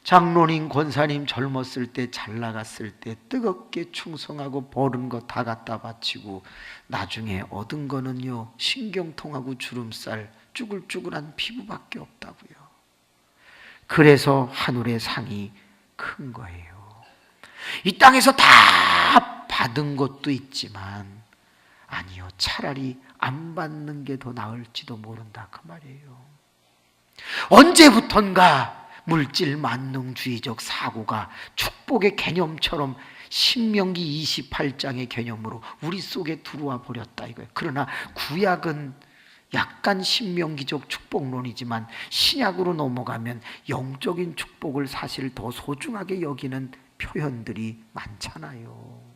장로님, 권사님 젊었을 때, 잘 나갔을 때 뜨겁게 충성하고 버는 거 다 갖다 바치고 나중에 얻은 거는요, 신경통하고 주름살, 쭈글쭈글한 피부밖에 없다고요. 그래서 하늘의 상이 큰 거예요. 이 땅에서 다 받은 것도 있지만 아니요, 차라리 안 받는 게 더 나을지도 모른다, 그 말이에요. 언제부턴가 물질 만능주의적 사고가 축복의 개념처럼 신명기 28장의 개념으로 우리 속에 들어와 버렸다 이거예요. 그러나 구약은 약간 신명기적 축복론이지만 신약으로 넘어가면 영적인 축복을 사실 더 소중하게 여기는 표현들이 많잖아요.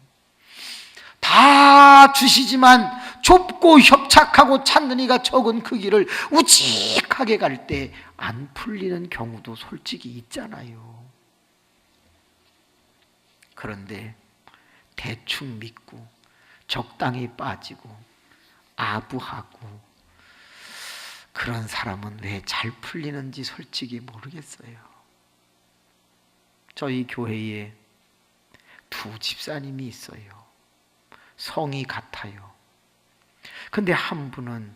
다 주시지만 좁고 협착하고 찾는 이가 적은 그 길을 우직하게 갈 때 안 풀리는 경우도 솔직히 있잖아요. 그런데 대충 믿고 적당히 빠지고 아부하고 그런 사람은 왜 잘 풀리는지 솔직히 모르겠어요. 저희 교회에 두 집사님이 있어요. 성이 같아요. 근데 한 분은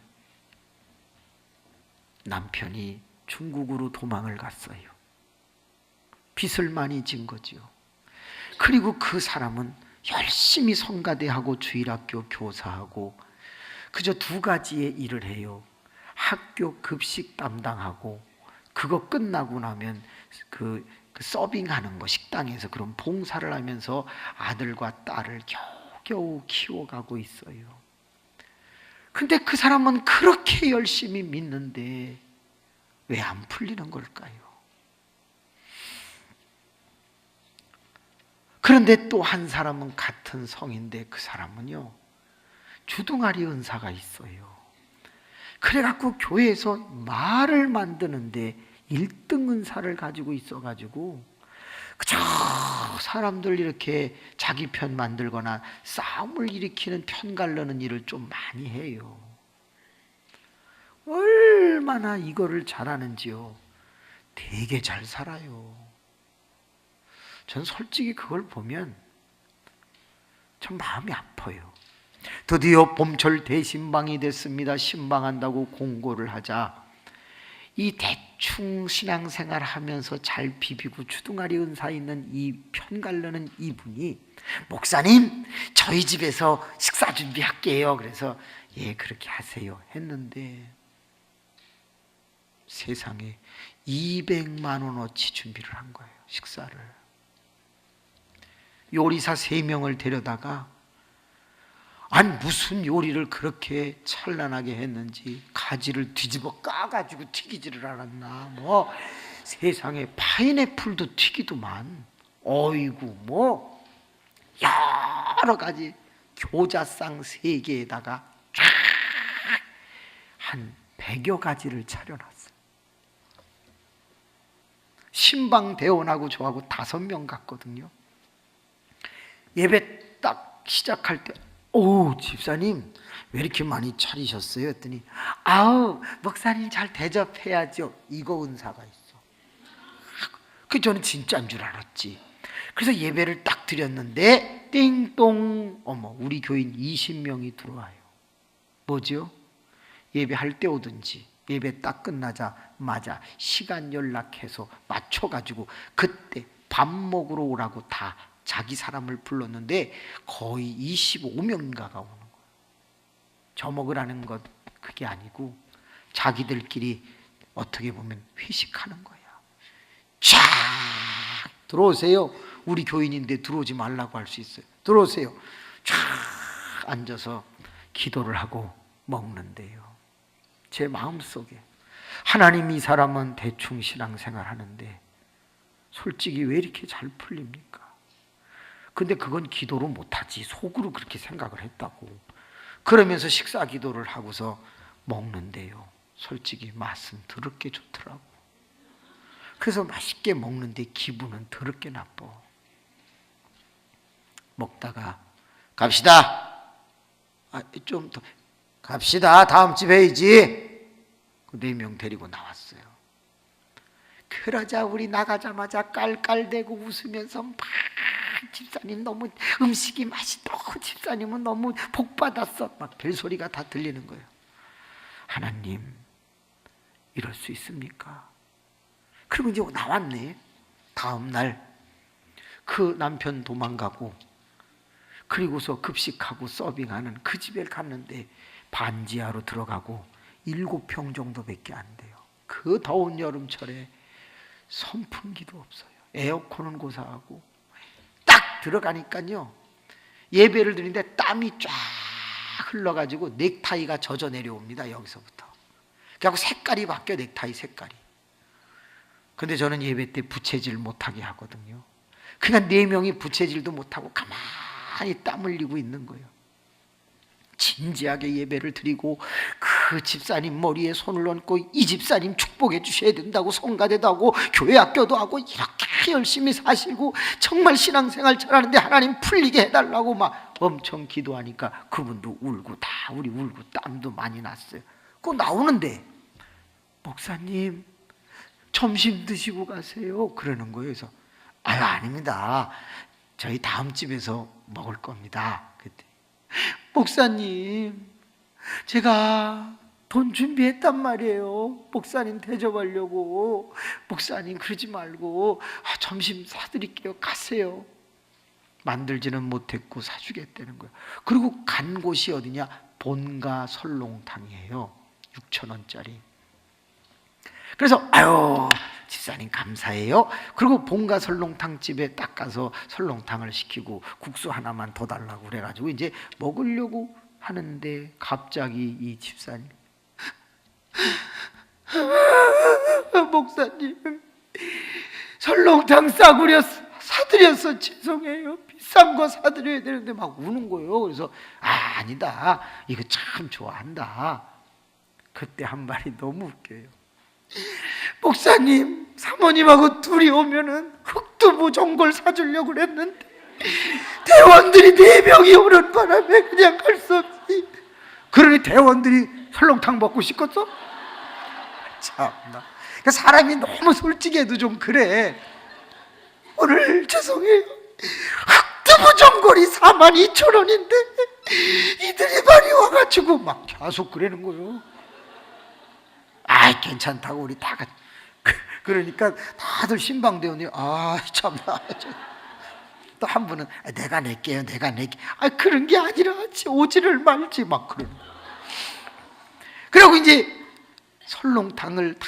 남편이 중국으로 도망을 갔어요. 빚을 많이 진 거죠. 그리고 그 사람은 열심히 성가대하고 주일학교 교사하고 그저 두 가지의 일을 해요. 학교 급식 담당하고 그거 끝나고 나면 그 서빙하는 거, 식당에서 그런 봉사를 하면서 아들과 딸을 겨우 키워가고 있어요. 근데 그 사람은 그렇게 열심히 믿는데 왜 안 풀리는 걸까요? 그런데 또 한 사람은 같은 성인데 그 사람은요, 주둥아리 은사가 있어요. 그래갖고 교회에서 말을 만드는데 1등 은사를 가지고 있어가지고 그저 사람들 이렇게 자기 편 만들거나 싸움을 일으키는 편 가르는 일을 좀 많이 해요. 얼마나 이거를 잘하는지요. 되게 잘 살아요. 전 솔직히 그걸 보면 참 마음이 아파요. 드디어 봄철 대신방이 됐습니다. 신방한다고 공고를 하자 이 대충 신앙생활 하면서 잘 비비고 주둥아리 은사 있는 이 편갈르는 이분이 목사님 저희 집에서 식사 준비할게요. 그래서 예 그렇게 하세요 했는데 세상에 200만 원어치 준비를 한 거예요. 식사를. 요리사 3명을 데려다가 아니 무슨 요리를 그렇게 찬란하게 했는지 가지를 뒤집어 까가지고 튀기지를 않았나. 뭐 세상에 파인애플도 튀기더만. 어이구 뭐 여러 가지 교자상 3개에다가 쫙 한 100여 가지를 차려놨어요. 신방 대원하고 저하고 5명 갔거든요. 예배 딱 시작할 때 오 집사님 왜 이렇게 많이 차리셨어요? 했더니 아우 목사님 잘 대접해야죠. 이거 은사가 있어. 그 저는 진짜인 줄 알았지. 그래서 예배를 딱 드렸는데 띵동 어머 우리 교인 20명이 들어와요. 뭐죠? 예배할 때 오든지 예배 딱 끝나자마자 시간 연락해서 맞춰가지고 그때 밥 먹으러 오라고 다 자기 사람을 불렀는데 거의 25명인가가 오는 거예요. 저 먹으라는 것 그게 아니고 자기들끼리 어떻게 보면 회식하는 거야. 쫙 들어오세요. 우리 교인인데 들어오지 말라고 할 수 있어요. 들어오세요. 쫙 앉아서 기도를 하고 먹는데요. 제 마음속에 하나님 이 사람은 대충 신앙생활 하는데 솔직히 왜 이렇게 잘 풀립니까? 근데 그건 기도로 못하지. 속으로 그렇게 생각을 했다고. 그러면서 식사 기도를 하고서 먹는데요. 솔직히 맛은 더럽게 좋더라고. 그래서 맛있게 먹는데 기분은 더럽게 나빠. 먹다가 갑시다. 좀 더 갑시다. 다음 집 해야지. 그 4명 데리고 나왔어요. 그러자 우리 나가자마자 깔깔대고 웃으면서 막 집사님 너무 음식이 맛있다. 집사님은 너무 복 받았어. 막 별소리가 다 들리는 거예요. 하나님 이럴 수 있습니까? 그리고 이제 나왔네. 다음 날 그 남편 도망가고 그리고서 급식하고 서빙하는 그 집에 갔는데 반지하로 들어가고 7평 정도밖에 안 돼요. 그 더운 여름철에 선풍기도 없어요. 에어컨은 고사하고 딱 들어가니까요. 예배를 드리는데 땀이 쫙 흘러가지고 넥타이가 젖어 내려옵니다. 여기서부터. 그래서 색깔이 바뀌어 넥타이 색깔이. 근데 저는 예배 때 부채질 못하게 하거든요. 그러니까 4명이 부채질도 못하고 가만히 땀 흘리고 있는 거예요. 진지하게 예배를 드리고 그 집사님 머리에 손을 얹고 이 집사님 축복해 주셔야 된다고 성가대도 하고 교회 학교도 하고 이렇게 열심히 사시고 정말 신앙생활 잘하는데 하나님 풀리게 해달라고 막 엄청 기도하니까 그분도 울고 다 우리 울고 땀도 많이 났어요. 그거 나오는데 목사님 점심 드시고 가세요 그러는 거예요. 그래서 아닙니다. 저희 다음 집에서 먹을 겁니다. 그때 목사님 제가 돈 준비했단 말이에요. 목사님 대접하려고. 목사님 그러지 말고 점심 사드릴게요. 가세요. 만들지는 못했고 사주겠다는 거예요. 그리고 간 곳이 어디냐? 본가 설렁탕이에요. 6,000원짜리. 그래서 아유 집사님 감사해요. 그리고 본가 설렁탕 집에 딱 가서 설렁탕을 시키고 국수 하나만 더 달라고 그래가지고 이제 먹으려고 하는데 갑자기 이 집사님 목사님 설렁탕 싸구려 사드려서 죄송해요. 비싼 거 사드려야 되는데 막 우는 거예요. 그래서 아니다 이거 참 좋아한다. 그때 한 말이 너무 웃겨요. 목사님 사모님하고 둘이 오면은 흑두부 전골 사주려고 그랬는데 대원들이 4명이 오는 바람에 그냥 갈 수 없이. 그러니 대원들이 설렁탕 먹고 싶겠어? 참나. 그러니까 사람이 너무 솔직해도 좀 그래. 오늘 죄송해요. 흑두부 전골이 42,000원인데 이들이 많이 와가지고 막 계속 그러는 거예요. 아이 괜찮다고 우리 다 같이. 그러니까 다들 신방대원이 참나. 또 한 분은 내가 낼게요, 내가 낼게. 그런 게 아니라 오지를 말지 막 그러는 거예요. 그리고 이제 설렁탕을 다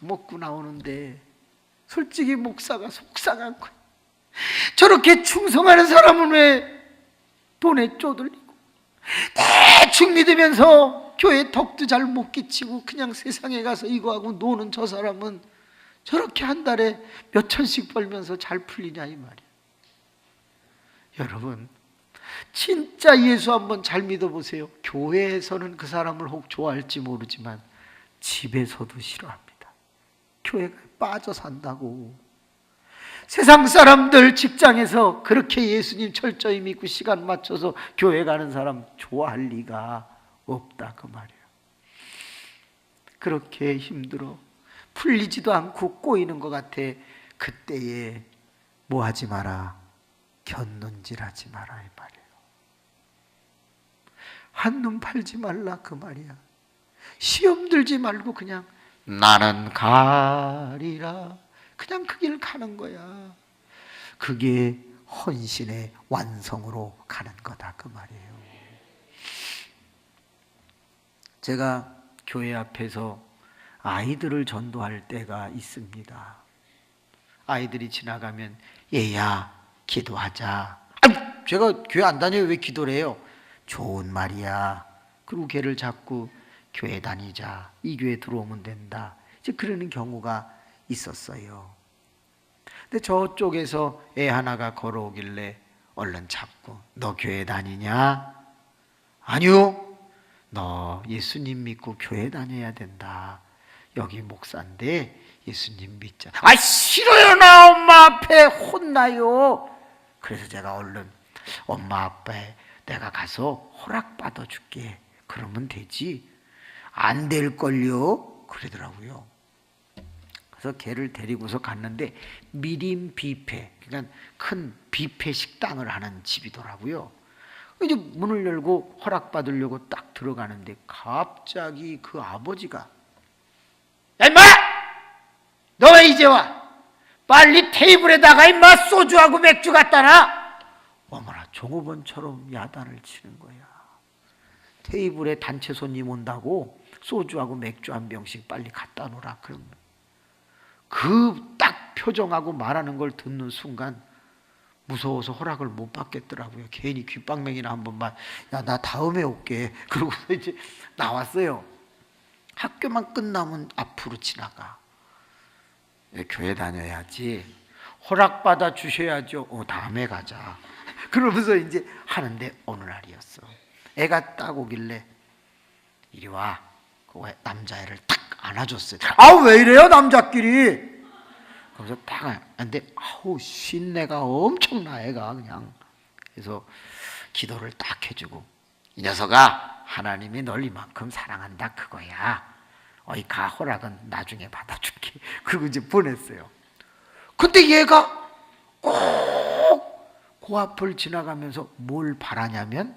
먹고 나오는데 솔직히 목사가 속상한 거예요. 저렇게 충성하는 사람은 왜 돈에 쪼들리고 대충 믿으면서 교회 덕도 잘 못 끼치고 그냥 세상에 가서 이거하고 노는 저 사람은 저렇게 한 달에 몇 천씩 벌면서 잘 풀리냐 이 말이에요. 여러분 진짜 예수 한번 잘 믿어보세요. 교회에서는 그 사람을 혹 좋아할지 모르지만 집에서도 싫어합니다. 교회가 빠져 산다고. 세상 사람들 직장에서 그렇게 예수님 철저히 믿고 시간 맞춰서 교회 가는 사람 좋아할 리가 없다 그 말이에요. 그렇게 힘들어 풀리지도 않고 꼬이는 것 같아. 그때에 뭐 하지 마라, 곁눈질하지 마라 이 말이에요. 한눈 팔지 말라 그 말이야. 시험 들지 말고 그냥 나는 가리라, 그냥 그 길 가는 거야. 그게 헌신의 완성으로 가는 거다 그 말이에요. 제가 교회 앞에서 아이들을 전도할 때가 있습니다. 아이들이 지나가면 얘야 기도하자. 제가 교회 안 다녀요, 왜 기도를 해요? 좋은 말이야. 그리고 걔를 자꾸 교회 다니자, 이 교회 들어오면 된다, 이제 그러는 경우가 있었어요. 근데 저쪽에서 애 하나가 걸어오길래 얼른 잡고 너 교회 다니냐? 아니요. 너 예수님 믿고 교회 다녀야 된다. 여기 목사인데 예수님 믿자. 싫어요. 나 엄마 앞에 혼나요. 그래서 제가 얼른 엄마 아빠에 내가 가서 허락받아 줄게. 그러면 되지. 안 될걸요? 그러더라고요. 그래서 걔를 데리고서 갔는데 미림 뷔페, 그러니까 큰 뷔페 식당을 하는 집이더라고요. 이제 문을 열고 허락받으려고 딱 들어가는데 갑자기 그 아버지가 야 임마! 너 왜 이제 와? 빨리 테이블에다가 임마 소주하고 맥주 갖다 놔! 어머나 종업원처럼 야단을 치는 거야. 테이블에 단체 손님 온다고 소주하고 맥주 한 병씩 빨리 갖다 놓으라. 그러면 그 딱 표정하고 말하는 걸 듣는 순간 무서워서 허락을 못 받겠더라고요. 괜히 귓방맹이나 한 번만 야 나 다음에 올게. 그러고 이제 나왔어요. 학교만 끝나면 앞으로 지나가. 교회 다녀야지. 허락받아 주셔야죠. 다음에 가자. 그러면서 이제 하는데 어느 날이었어. 애가 딱 오길래 이리 와. 그 남자애를 딱 안아줬어요. 왜 이래요 남자끼리? 그래서 딱 근데 신내가 엄청나 애가 그냥. 그래서 기도를 딱 해주고 이 녀석아 하나님이 널 이만큼 사랑한다 그거야. 어이 가, 허락은 나중에 받아줄게. 그리고 이제 보냈어요. 근데 얘가 꼭 그 앞을 지나가면서 뭘 바라냐면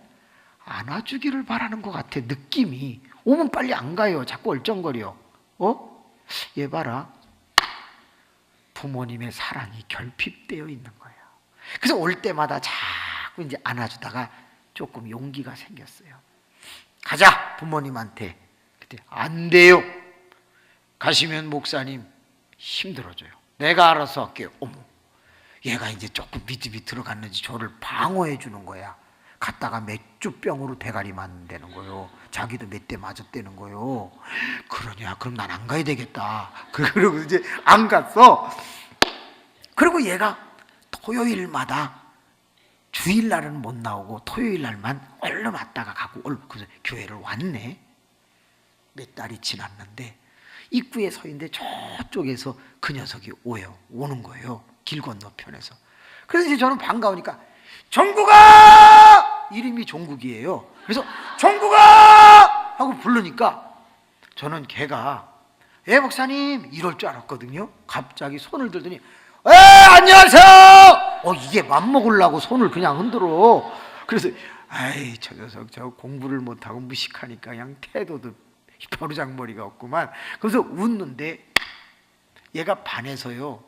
안아주기를 바라는 것 같아. 느낌이 오면 빨리 안 가요. 자꾸 얼쩡거려. 얘 봐라. 부모님의 사랑이 결핍되어 있는 거야. 그래서 올 때마다 자꾸 이제 안아주다가 조금 용기가 생겼어요. 가자 부모님한테. 그때 안 돼요. 가시면 목사님 힘들어져요. 내가 알아서 할게요. 어머, 얘가 이제 조금 믿음이 들어갔는지 저를 방어해 주는 거야. 갔다가 맥주병으로 대가리 맞는다는 거예요. 자기도 몇 대 맞았다는 거예요. 그러냐? 그럼 난 안 가야 되겠다. 그러고 이제 안 갔어. 그리고 얘가 토요일마다, 주일날은 못 나오고 토요일날만 얼른 왔다가 가고, 그래서 교회를 왔네. 몇 달이 지났는데 입구에 서 있는데 저쪽에서 그 녀석이 오는 거예요. 길 건너편에서. 그래서 이제 저는 반가우니까 종국아! 이름이 종국이에요. 그래서 종국아! 하고 부르니까 저는 걔가 목사님 이럴 줄 알았거든요. 갑자기 손을 들더니 안녕하세요! 이게 맘먹으려고 손을 그냥 흔들어. 그래서 저 녀석 저 공부를 못하고 무식하니까 그냥 태도도 벼루장머리가 없구만. 그래서 웃는데 얘가 반에서요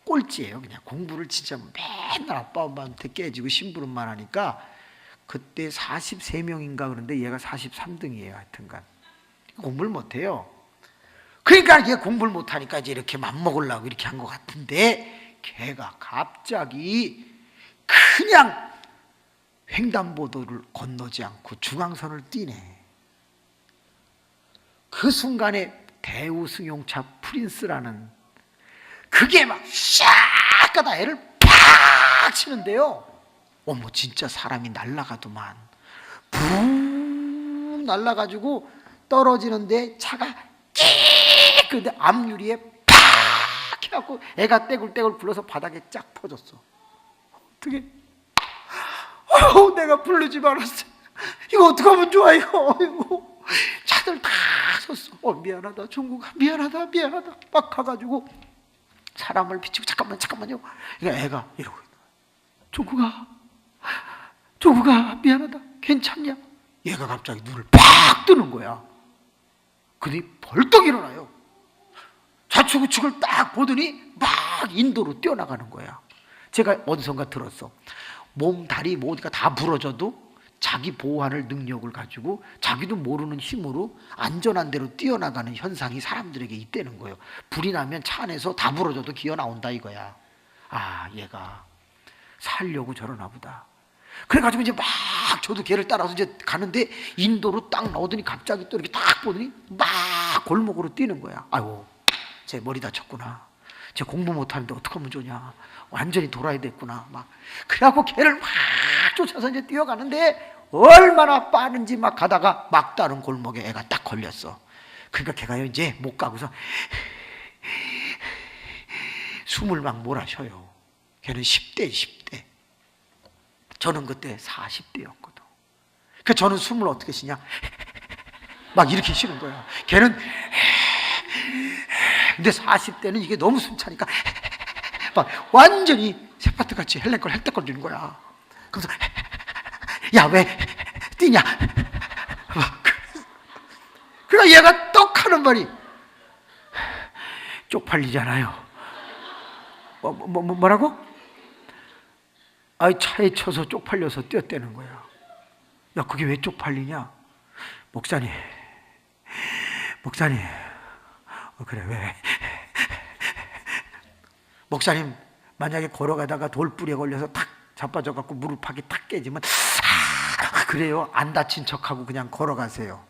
꼴찌예요. 그냥 공부를 진짜 맨날 아빠 엄마한테 깨지고 심부름만 하니까 그때 43명인가 그런데 얘가 43등이에요. 하여튼간 공부를 못해요. 그러니까 얘 공부를 못하니까 이제 이렇게 맘먹으려고 이렇게 한 것 같은데 걔가 갑자기 그냥 횡단보도를 건너지 않고 중앙선을 뛰네. 그 순간에 대우승용차 프린스라는 그게 막 샥 가다 애를 팍 치는데요. 어머 진짜 사람이 날아가더만. 붕 날아가지고 떨어지는데 차가 끼익 근데 앞유리에 팍 해갖고 애가 떼굴떼굴 굴러서 바닥에 쫙 퍼졌어. 어떻게? 내가 부르지 말았어. 이거 어떡하면 좋아 이거. 차들 다 섰어. 미안하다 종국아 미안하다 막 가가지고 사람을 비치고 잠깐만요. 그러니까 애가 이러고 종국아 미안하다 괜찮냐? 얘가 갑자기 눈을 팍 뜨는 거야. 근데 벌떡 일어나요. 좌측 우측을 딱 보더니 막 인도로 뛰어나가는 거야. 제가 어디선가 들었어. 몸 다리 뭐 어디가 다 부러져도 자기 보호하는 능력을 가지고 자기도 모르는 힘으로 안전한 데로 뛰어나가는 현상이 사람들에게 있다는 거예요. 불이 나면 차 안에서 다 부러져도 기어 나온다 이거야. 아 얘가 살려고 저러나 보다. 그래가지고 이제 막 저도 걔를 따라서 이제 가는데 인도로 딱 나오더니 갑자기 또 이렇게 딱 보더니 막 골목으로 뛰는 거야. 아이고 제 머리 다쳤구나. 쟤 공부 못하는데 어떡하면 좋냐. 완전히 돌아야 됐구나. 막 그래갖고 걔를 막 쫓아서 이제 뛰어가는데 얼마나 빠른지 막 가다가 막다른 골목에 애가 딱 걸렸어. 그러니까 걔가요 이제 못 가고서 숨을 막 몰아쉬어요. 걔는 10대. 저는 그때 40대였거든. 그러니까 저는 숨을 어떻게 쉬냐? 막 이렇게 쉬는 거야. 걔는 근데 40대는 이게 너무 숨차니까 막 완전히 새파트같이 헬떡거리는 거야. 그래서 야 왜 뛰냐? 그러니까 얘가 떡 하는 말이 쪽팔리잖아요. 뭐라고? 차에 쳐서 쪽팔려서 뛰었다는 거야. 야 그게 왜 쪽팔리냐? 목사님 그래 왜? 목사님 만약에 걸어가다가 돌뿌리에 걸려서 탁 자빠져갖고 무릎팍이 탁 깨지면 그래요? 안 다친 척하고 그냥 걸어가세요.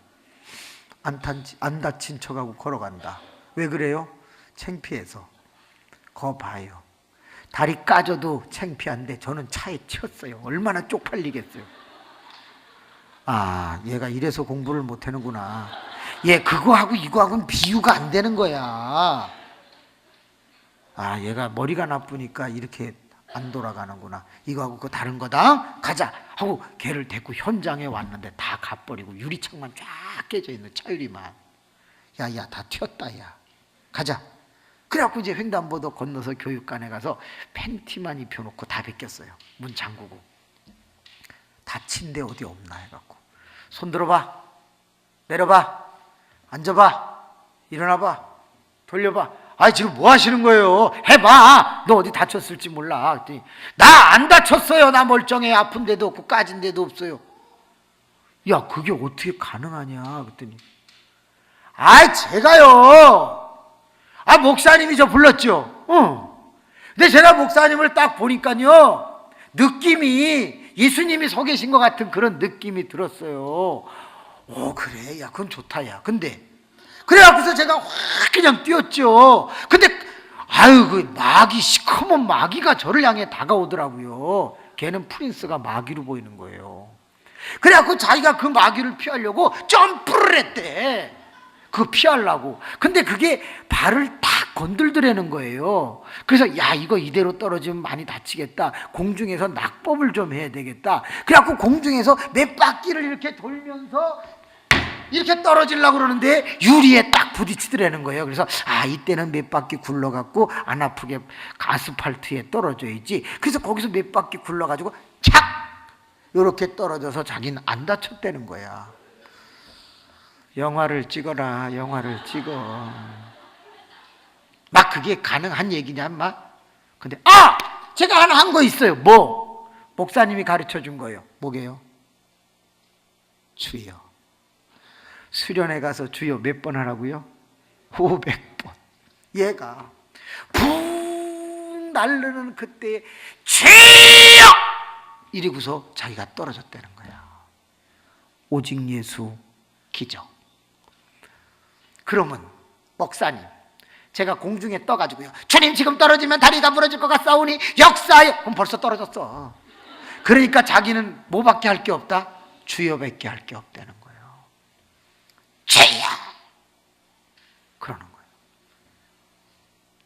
안 다친 척하고 걸어간다. 왜 그래요? 창피해서. 거 봐요. 다리 까져도 창피한데 저는 차에 쳤어요. 얼마나 쪽팔리겠어요. 아 얘가 이래서 공부를 못하는구나. 얘 그거하고 이거하고는 비유가 안 되는 거야. 아 얘가 머리가 나쁘니까 이렇게 안 돌아가는구나. 이거하고 그거 다른 거다. 가자 하고 걔를 데리고 현장에 왔는데 다 가버리고 유리창만 쫙 깨져 있는 차유리만. 야야 다 튀었다 야. 가자. 그래갖고 이제 횡단보도 건너서 교육관에 가서 팬티만 입혀놓고 다 벗겼어요. 문 잠그고. 다친 데 어디 없나 해갖고. 손 들어봐. 내려봐. 앉아봐. 일어나봐. 돌려봐. 지금 뭐 하시는 거예요? 해봐. 너 어디 다쳤을지 몰라. 그랬더니 나 안 다쳤어요. 나 멀쩡해. 아픈 데도 없고 까진 데도 없어요. 야 그게 어떻게 가능하냐 그랬더니 제가요 목사님이 저 불렀죠. 근데 제가 목사님을 딱 보니까요 느낌이 예수님이 서 계신 것 같은 그런 느낌이 들었어요. 그래 야 그건 좋다 야. 근데 그래갖고서 제가 확 그냥 뛰었죠. 근데 그 마귀 시커먼 마귀가 저를 향해 다가오더라고요. 걔는 프린스가 마귀로 보이는 거예요. 그래갖고 자기가 그 마귀를 피하려고 점프를 했대. 그거 피하려고. 근데 그게 발을 탁 건들더라는 거예요. 그래서 야 이거 이대로 떨어지면 많이 다치겠다. 공중에서 낙법을 좀 해야 되겠다. 그래갖고 공중에서 몇 바퀴를 이렇게 돌면서 이렇게 떨어지려고 그러는데 유리에 딱 부딪히더라는 거예요. 그래서 이때는 몇 바퀴 굴러갖고 안 아프게 아스팔트에 떨어져야지. 그래서 거기서 몇 바퀴 굴러가지고 착 이렇게 떨어져서 자기는 안 다쳤다는 거야. 영화를 찍어라, 영화를 찍어. 막 그게 가능한 얘기냐, 막. 근데, 제가 하나 한 거 있어요. 뭐? 목사님이 가르쳐 준 거예요. 뭐게요? 주여. 수련회 가서 주여 몇 번 하라고요? 500번. 얘가 붕 날르는 그때 주여! 이러고서 자기가 떨어졌다는 거야. 오직 예수 기적. 그러면 목사님, 제가 공중에 떠가지고요, 주님 지금 떨어지면 다리가 부러질 것 같사오니 역사하여. 그럼 벌써 떨어졌어. 그러니까 자기는 뭐밖에 할 게 없다? 주여밖에 할 게 없다는 거예요. 주여! 그러는 거예요.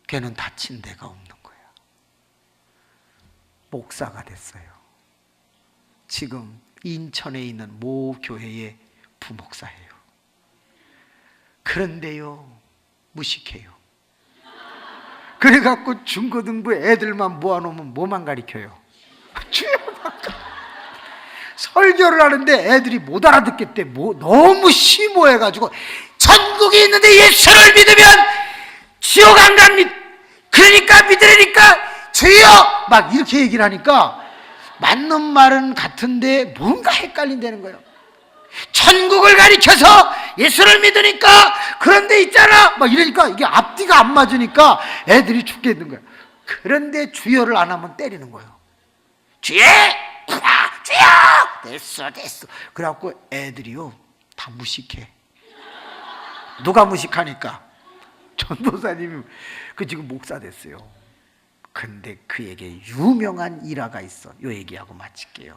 걔는 다친 데가 없는 거예요. 목사가 됐어요. 지금 인천에 있는 모 교회의 부목사예요. 그런데요, 무식해요. 그래갖고 중고등부 애들만 모아놓으면 뭐만 가르쳐요? 설교를 하는데 애들이 못 알아듣겠대. 너무 심오해가지고, 천국이 있는데 예수를 믿으면 지옥 안 갑니다. 그러니까 믿으라니까 주여! 막 이렇게 얘기를 하니까 맞는 말은 같은데 뭔가 헷갈린다는 거예요. 천국을 가리켜서 예수를 믿으니까 그런데 있잖아 막 이러니까 이게 앞뒤가 안 맞으니까 애들이 죽겠는 거예요. 그런데 주여를 안 하면 때리는 거예요. 주여! 주여! 됐어. 그래갖고 애들이요 다 무식해. 누가 무식하니까? 전도사님이 지금 목사 됐어요. 근데 그에게 유명한 일화가 있어. 요 얘기하고 마칠게요.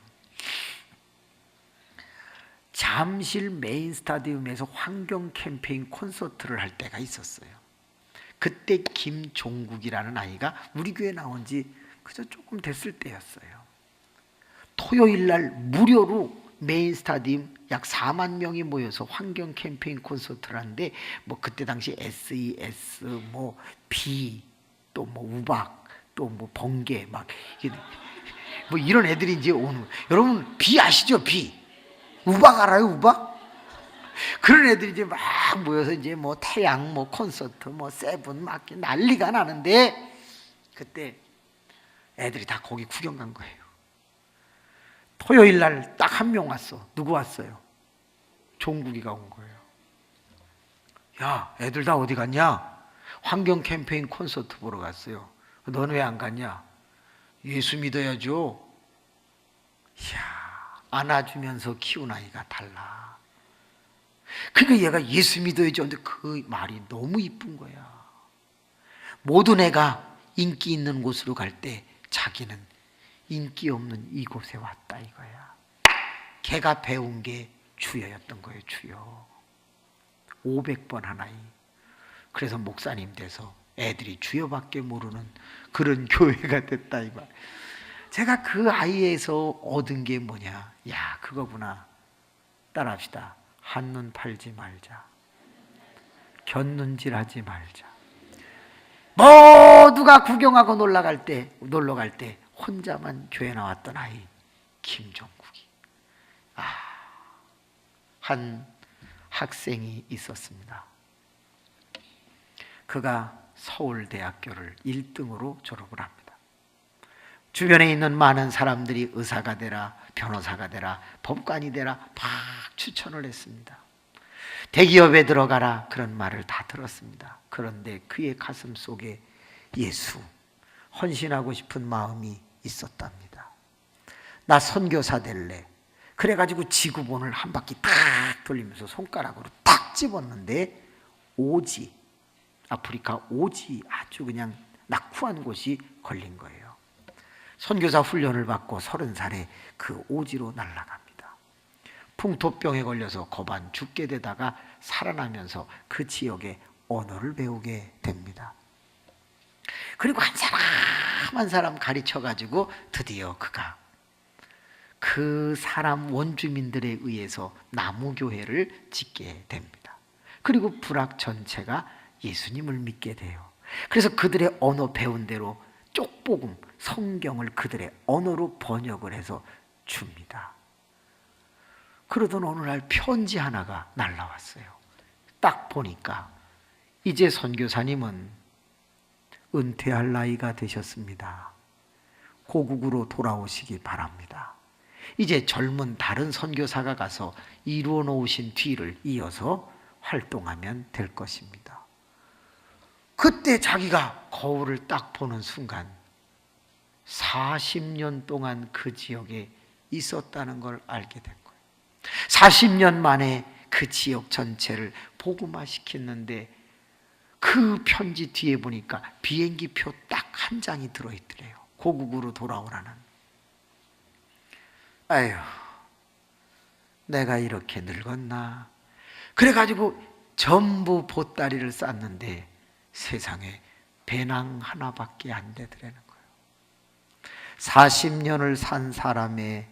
잠실 메인 스타디움에서 환경 캠페인 콘서트를 할 때가 있었어요. 그때 김종국이라는 아이가 우리 교회 나온 지 그저 조금 됐을 때였어요. 토요일 날 무료로 메인 스타디움 약 4만 명이 모여서 환경 캠페인 콘서트를 하는데 뭐 그때 당시 SES 뭐 비 또 뭐 우박 또 뭐 번개 막 뭐 이런 애들이 이제 오는. 여러분 비 아시죠? 비 우박 알아요? 우박? 그런 애들이 이제 막 모여서 이제 뭐 태양 뭐 콘서트 뭐 세븐 막 난리가 나는데 그때 애들이 다 거기 구경 간 거예요. 토요일 날 딱 한 명 왔어. 누구 왔어요? 종국이가 온 거예요. 야, 애들 다 어디 갔냐? 환경 캠페인 콘서트 보러 갔어요. 너는 왜 안 갔냐? 예수 믿어야죠. 이야, 안아주면서 키운 아이가 달라. 그러니까 얘가 예수 믿어야죠. 근데 그 말이 너무 이쁜 거야. 모든 애가 인기 있는 곳으로 갈 때 자기는 인기 없는 이곳에 왔다 이거야. 걔가 배운 게 주여였던 거예요. 주여. 500번 한 아이. 그래서 목사님 돼서 애들이 주여밖에 모르는 그런 교회가 됐다 이거. 제가 그 아이에서 얻은 게 뭐냐? 야, 그거구나. 따라합시다. 한눈 팔지 말자. 곁눈질하지 말자. 모두가 구경하고 놀러 갈 때 혼자만 교회 나왔던 아이 김종국이. 한 학생이 있었습니다. 그가 서울대학교를 1등으로 졸업을 합니다. 주변에 있는 많은 사람들이 의사가 되라, 변호사가 되라, 법관이 되라 막 추천을 했습니다. 대기업에 들어가라 그런 말을 다 들었습니다. 그런데 그의 가슴 속에 예수, 헌신하고 싶은 마음이 있었답니다. 나 선교사 될래. 그래가지고 지구본을 한 바퀴 딱 돌리면서 손가락으로 딱 집었는데 오지, 아프리카 오지 아주 그냥 낙후한 곳이 걸린 거예요. 선교사 훈련을 받고 30살에 그 오지로 날아갑니다. 풍토병에 걸려서 거반 죽게 되다가 살아나면서 그 지역의 언어를 배우게 됩니다. 그리고 한 사람 한 사람 가르쳐가지고 드디어 그가 그 사람 원주민들에 의해서 나무교회를 짓게 됩니다. 그리고 부락 전체가 예수님을 믿게 돼요. 그래서 그들의 언어 배운 대로 쪽복음, 성경을 그들의 언어로 번역을 해서 줍니다. 그러던 어느 날 편지 하나가 날라왔어요. 딱 보니까 이제 선교사님은 은퇴할 나이가 되셨습니다. 고국으로 돌아오시기 바랍니다. 이제 젊은 다른 선교사가 가서 이루어 놓으신 뒤를 이어서 활동하면 될 것입니다. 그때 자기가 거울을 딱 보는 순간 40년 동안 그 지역에 있었다는 걸 알게 된 거예요. 40년 만에 그 지역 전체를 복음화시켰는데 그 편지 뒤에 보니까 비행기표 딱 한 장이 들어있더래요. 고국으로 돌아오라는. 아유, 내가 이렇게 늙었나. 그래가지고 전부 보따리를 쌌는데 세상에 배낭 하나밖에 안 되더라는 거예요. 40년을 산 사람의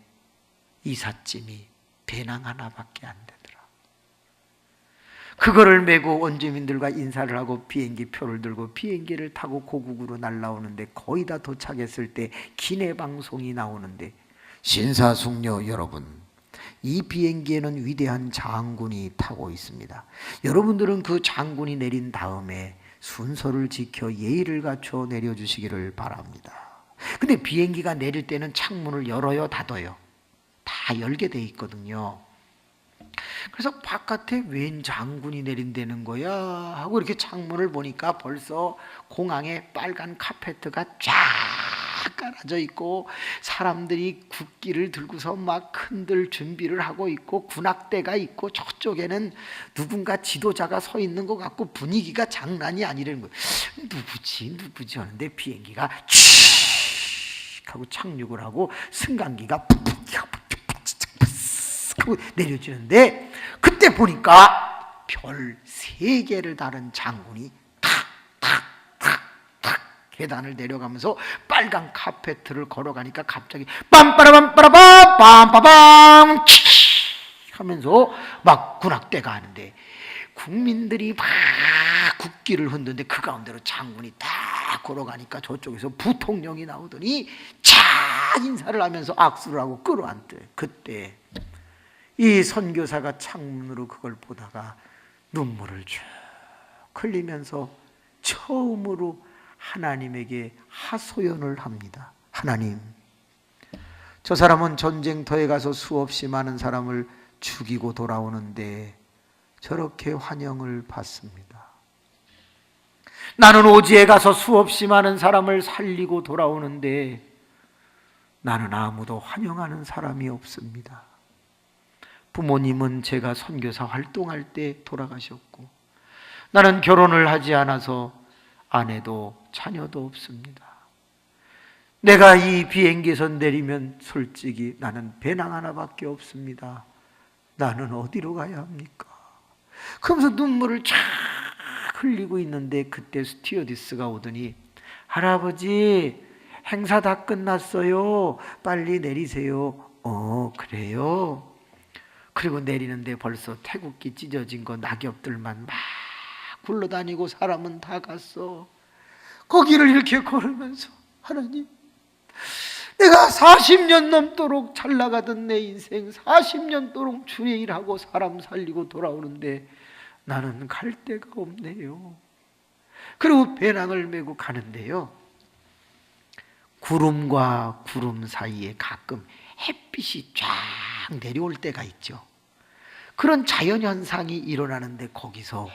이삿짐이 배낭 하나밖에 안 되더라. 그거를 메고 원주민들과 인사를 하고 비행기 표를 들고 비행기를 타고 고국으로 날아오는데 거의 다 도착했을 때 기내 방송이 나오는데, 신사숙녀 여러분, 이 비행기에는 위대한 장군이 타고 있습니다. 여러분들은 그 장군이 내린 다음에 순서를 지켜 예의를 갖춰 내려주시기를 바랍니다. 근데 비행기가 내릴 때는 창문을 열어요, 닫아요? 다 열게 돼 있거든요. 그래서 바깥에 웬 장군이 내린다는 거야 하고 이렇게 창문을 보니까 벌써 공항에 빨간 카페트가 쫙 깔아져 있고 사람들이 국기를 들고서 막 흔들 준비를 하고 있고 군악대가 있고 저쪽에는 누군가 지도자가 서 있는 것 같고 분위기가 장난이 아니라는 거예요. 누구지 하는데 비행기가 촤익 하고 착륙을 하고 승강기가 푹푹 하고 내려지는데, 그때 보니까 별 3개를 다른 장군이 탁탁탁탁 계단을 내려가면서 빨간 카페트를 걸어가니까 갑자기 빰빠라빰빠라빰 빰빠밤 하면서 막 군악대가 하는데 국민들이 막 국기를 흔드는데 그 가운데로 장군이 딱 걸어가니까 저쪽에서 부통령이 나오더니 착 인사를 하면서 악수를 하고 끌어안대. 그때 이 선교사가 창문으로 그걸 보다가 눈물을 쭉 흘리면서 처음으로 하나님에게 하소연을 합니다. 하나님, 저 사람은 전쟁터에 가서 수없이 많은 사람을 죽이고 돌아오는데 저렇게 환영을 받습니다. 나는 오지에 가서 수없이 많은 사람을 살리고 돌아오는데 나는 아무도 환영하는 사람이 없습니다. 부모님은 제가 선교사 활동할 때 돌아가셨고 나는 결혼을 하지 않아서 아내도 자녀도 없습니다. 내가 이 비행기에서 내리면 솔직히 나는 배낭 하나밖에 없습니다. 나는 어디로 가야 합니까? 그러면서 눈물을 쫙 흘리고 있는데 그때 스튜어디스가 오더니 할아버지 행사 다 끝났어요. 빨리 내리세요. 그래요? 그리고 내리는데 벌써 태국기 찢어진 거 낙엽들만 막 굴러다니고 사람은 다 갔어. 거기를 이렇게 걸으면서 하나님, 내가 40년 넘도록 잘 나가던 내 인생 40년 동안 주의 일하고 사람 살리고 돌아오는데 나는 갈 데가 없네요. 그리고 배낭을 메고 가는데요, 구름과 구름 사이에 가끔 햇빛이 쫙 내려올 때가 있죠. 그런 자연현상이 일어나는데 거기서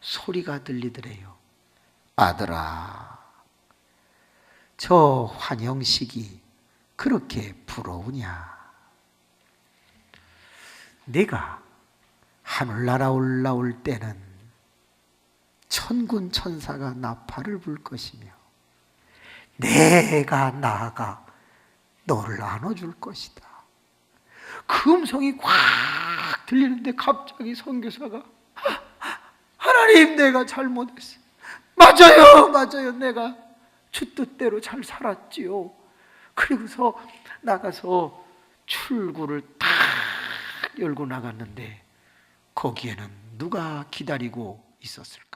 소리가 들리더래요. 아들아, 저 환영식이 그렇게 부러우냐? 내가 하늘나라 올라올 때는 천군 천사가 나팔을 불 것이며 내가 나아가 너를 안아줄 것이다. 그 음성이 꽉 들리는데 갑자기 선교사가 하나님, 내가 잘못했어요. 맞아요. 내가 주 뜻대로 잘 살았지요. 그리고서 나가서 출구를 딱 열고 나갔는데 거기에는 누가 기다리고 있었을까?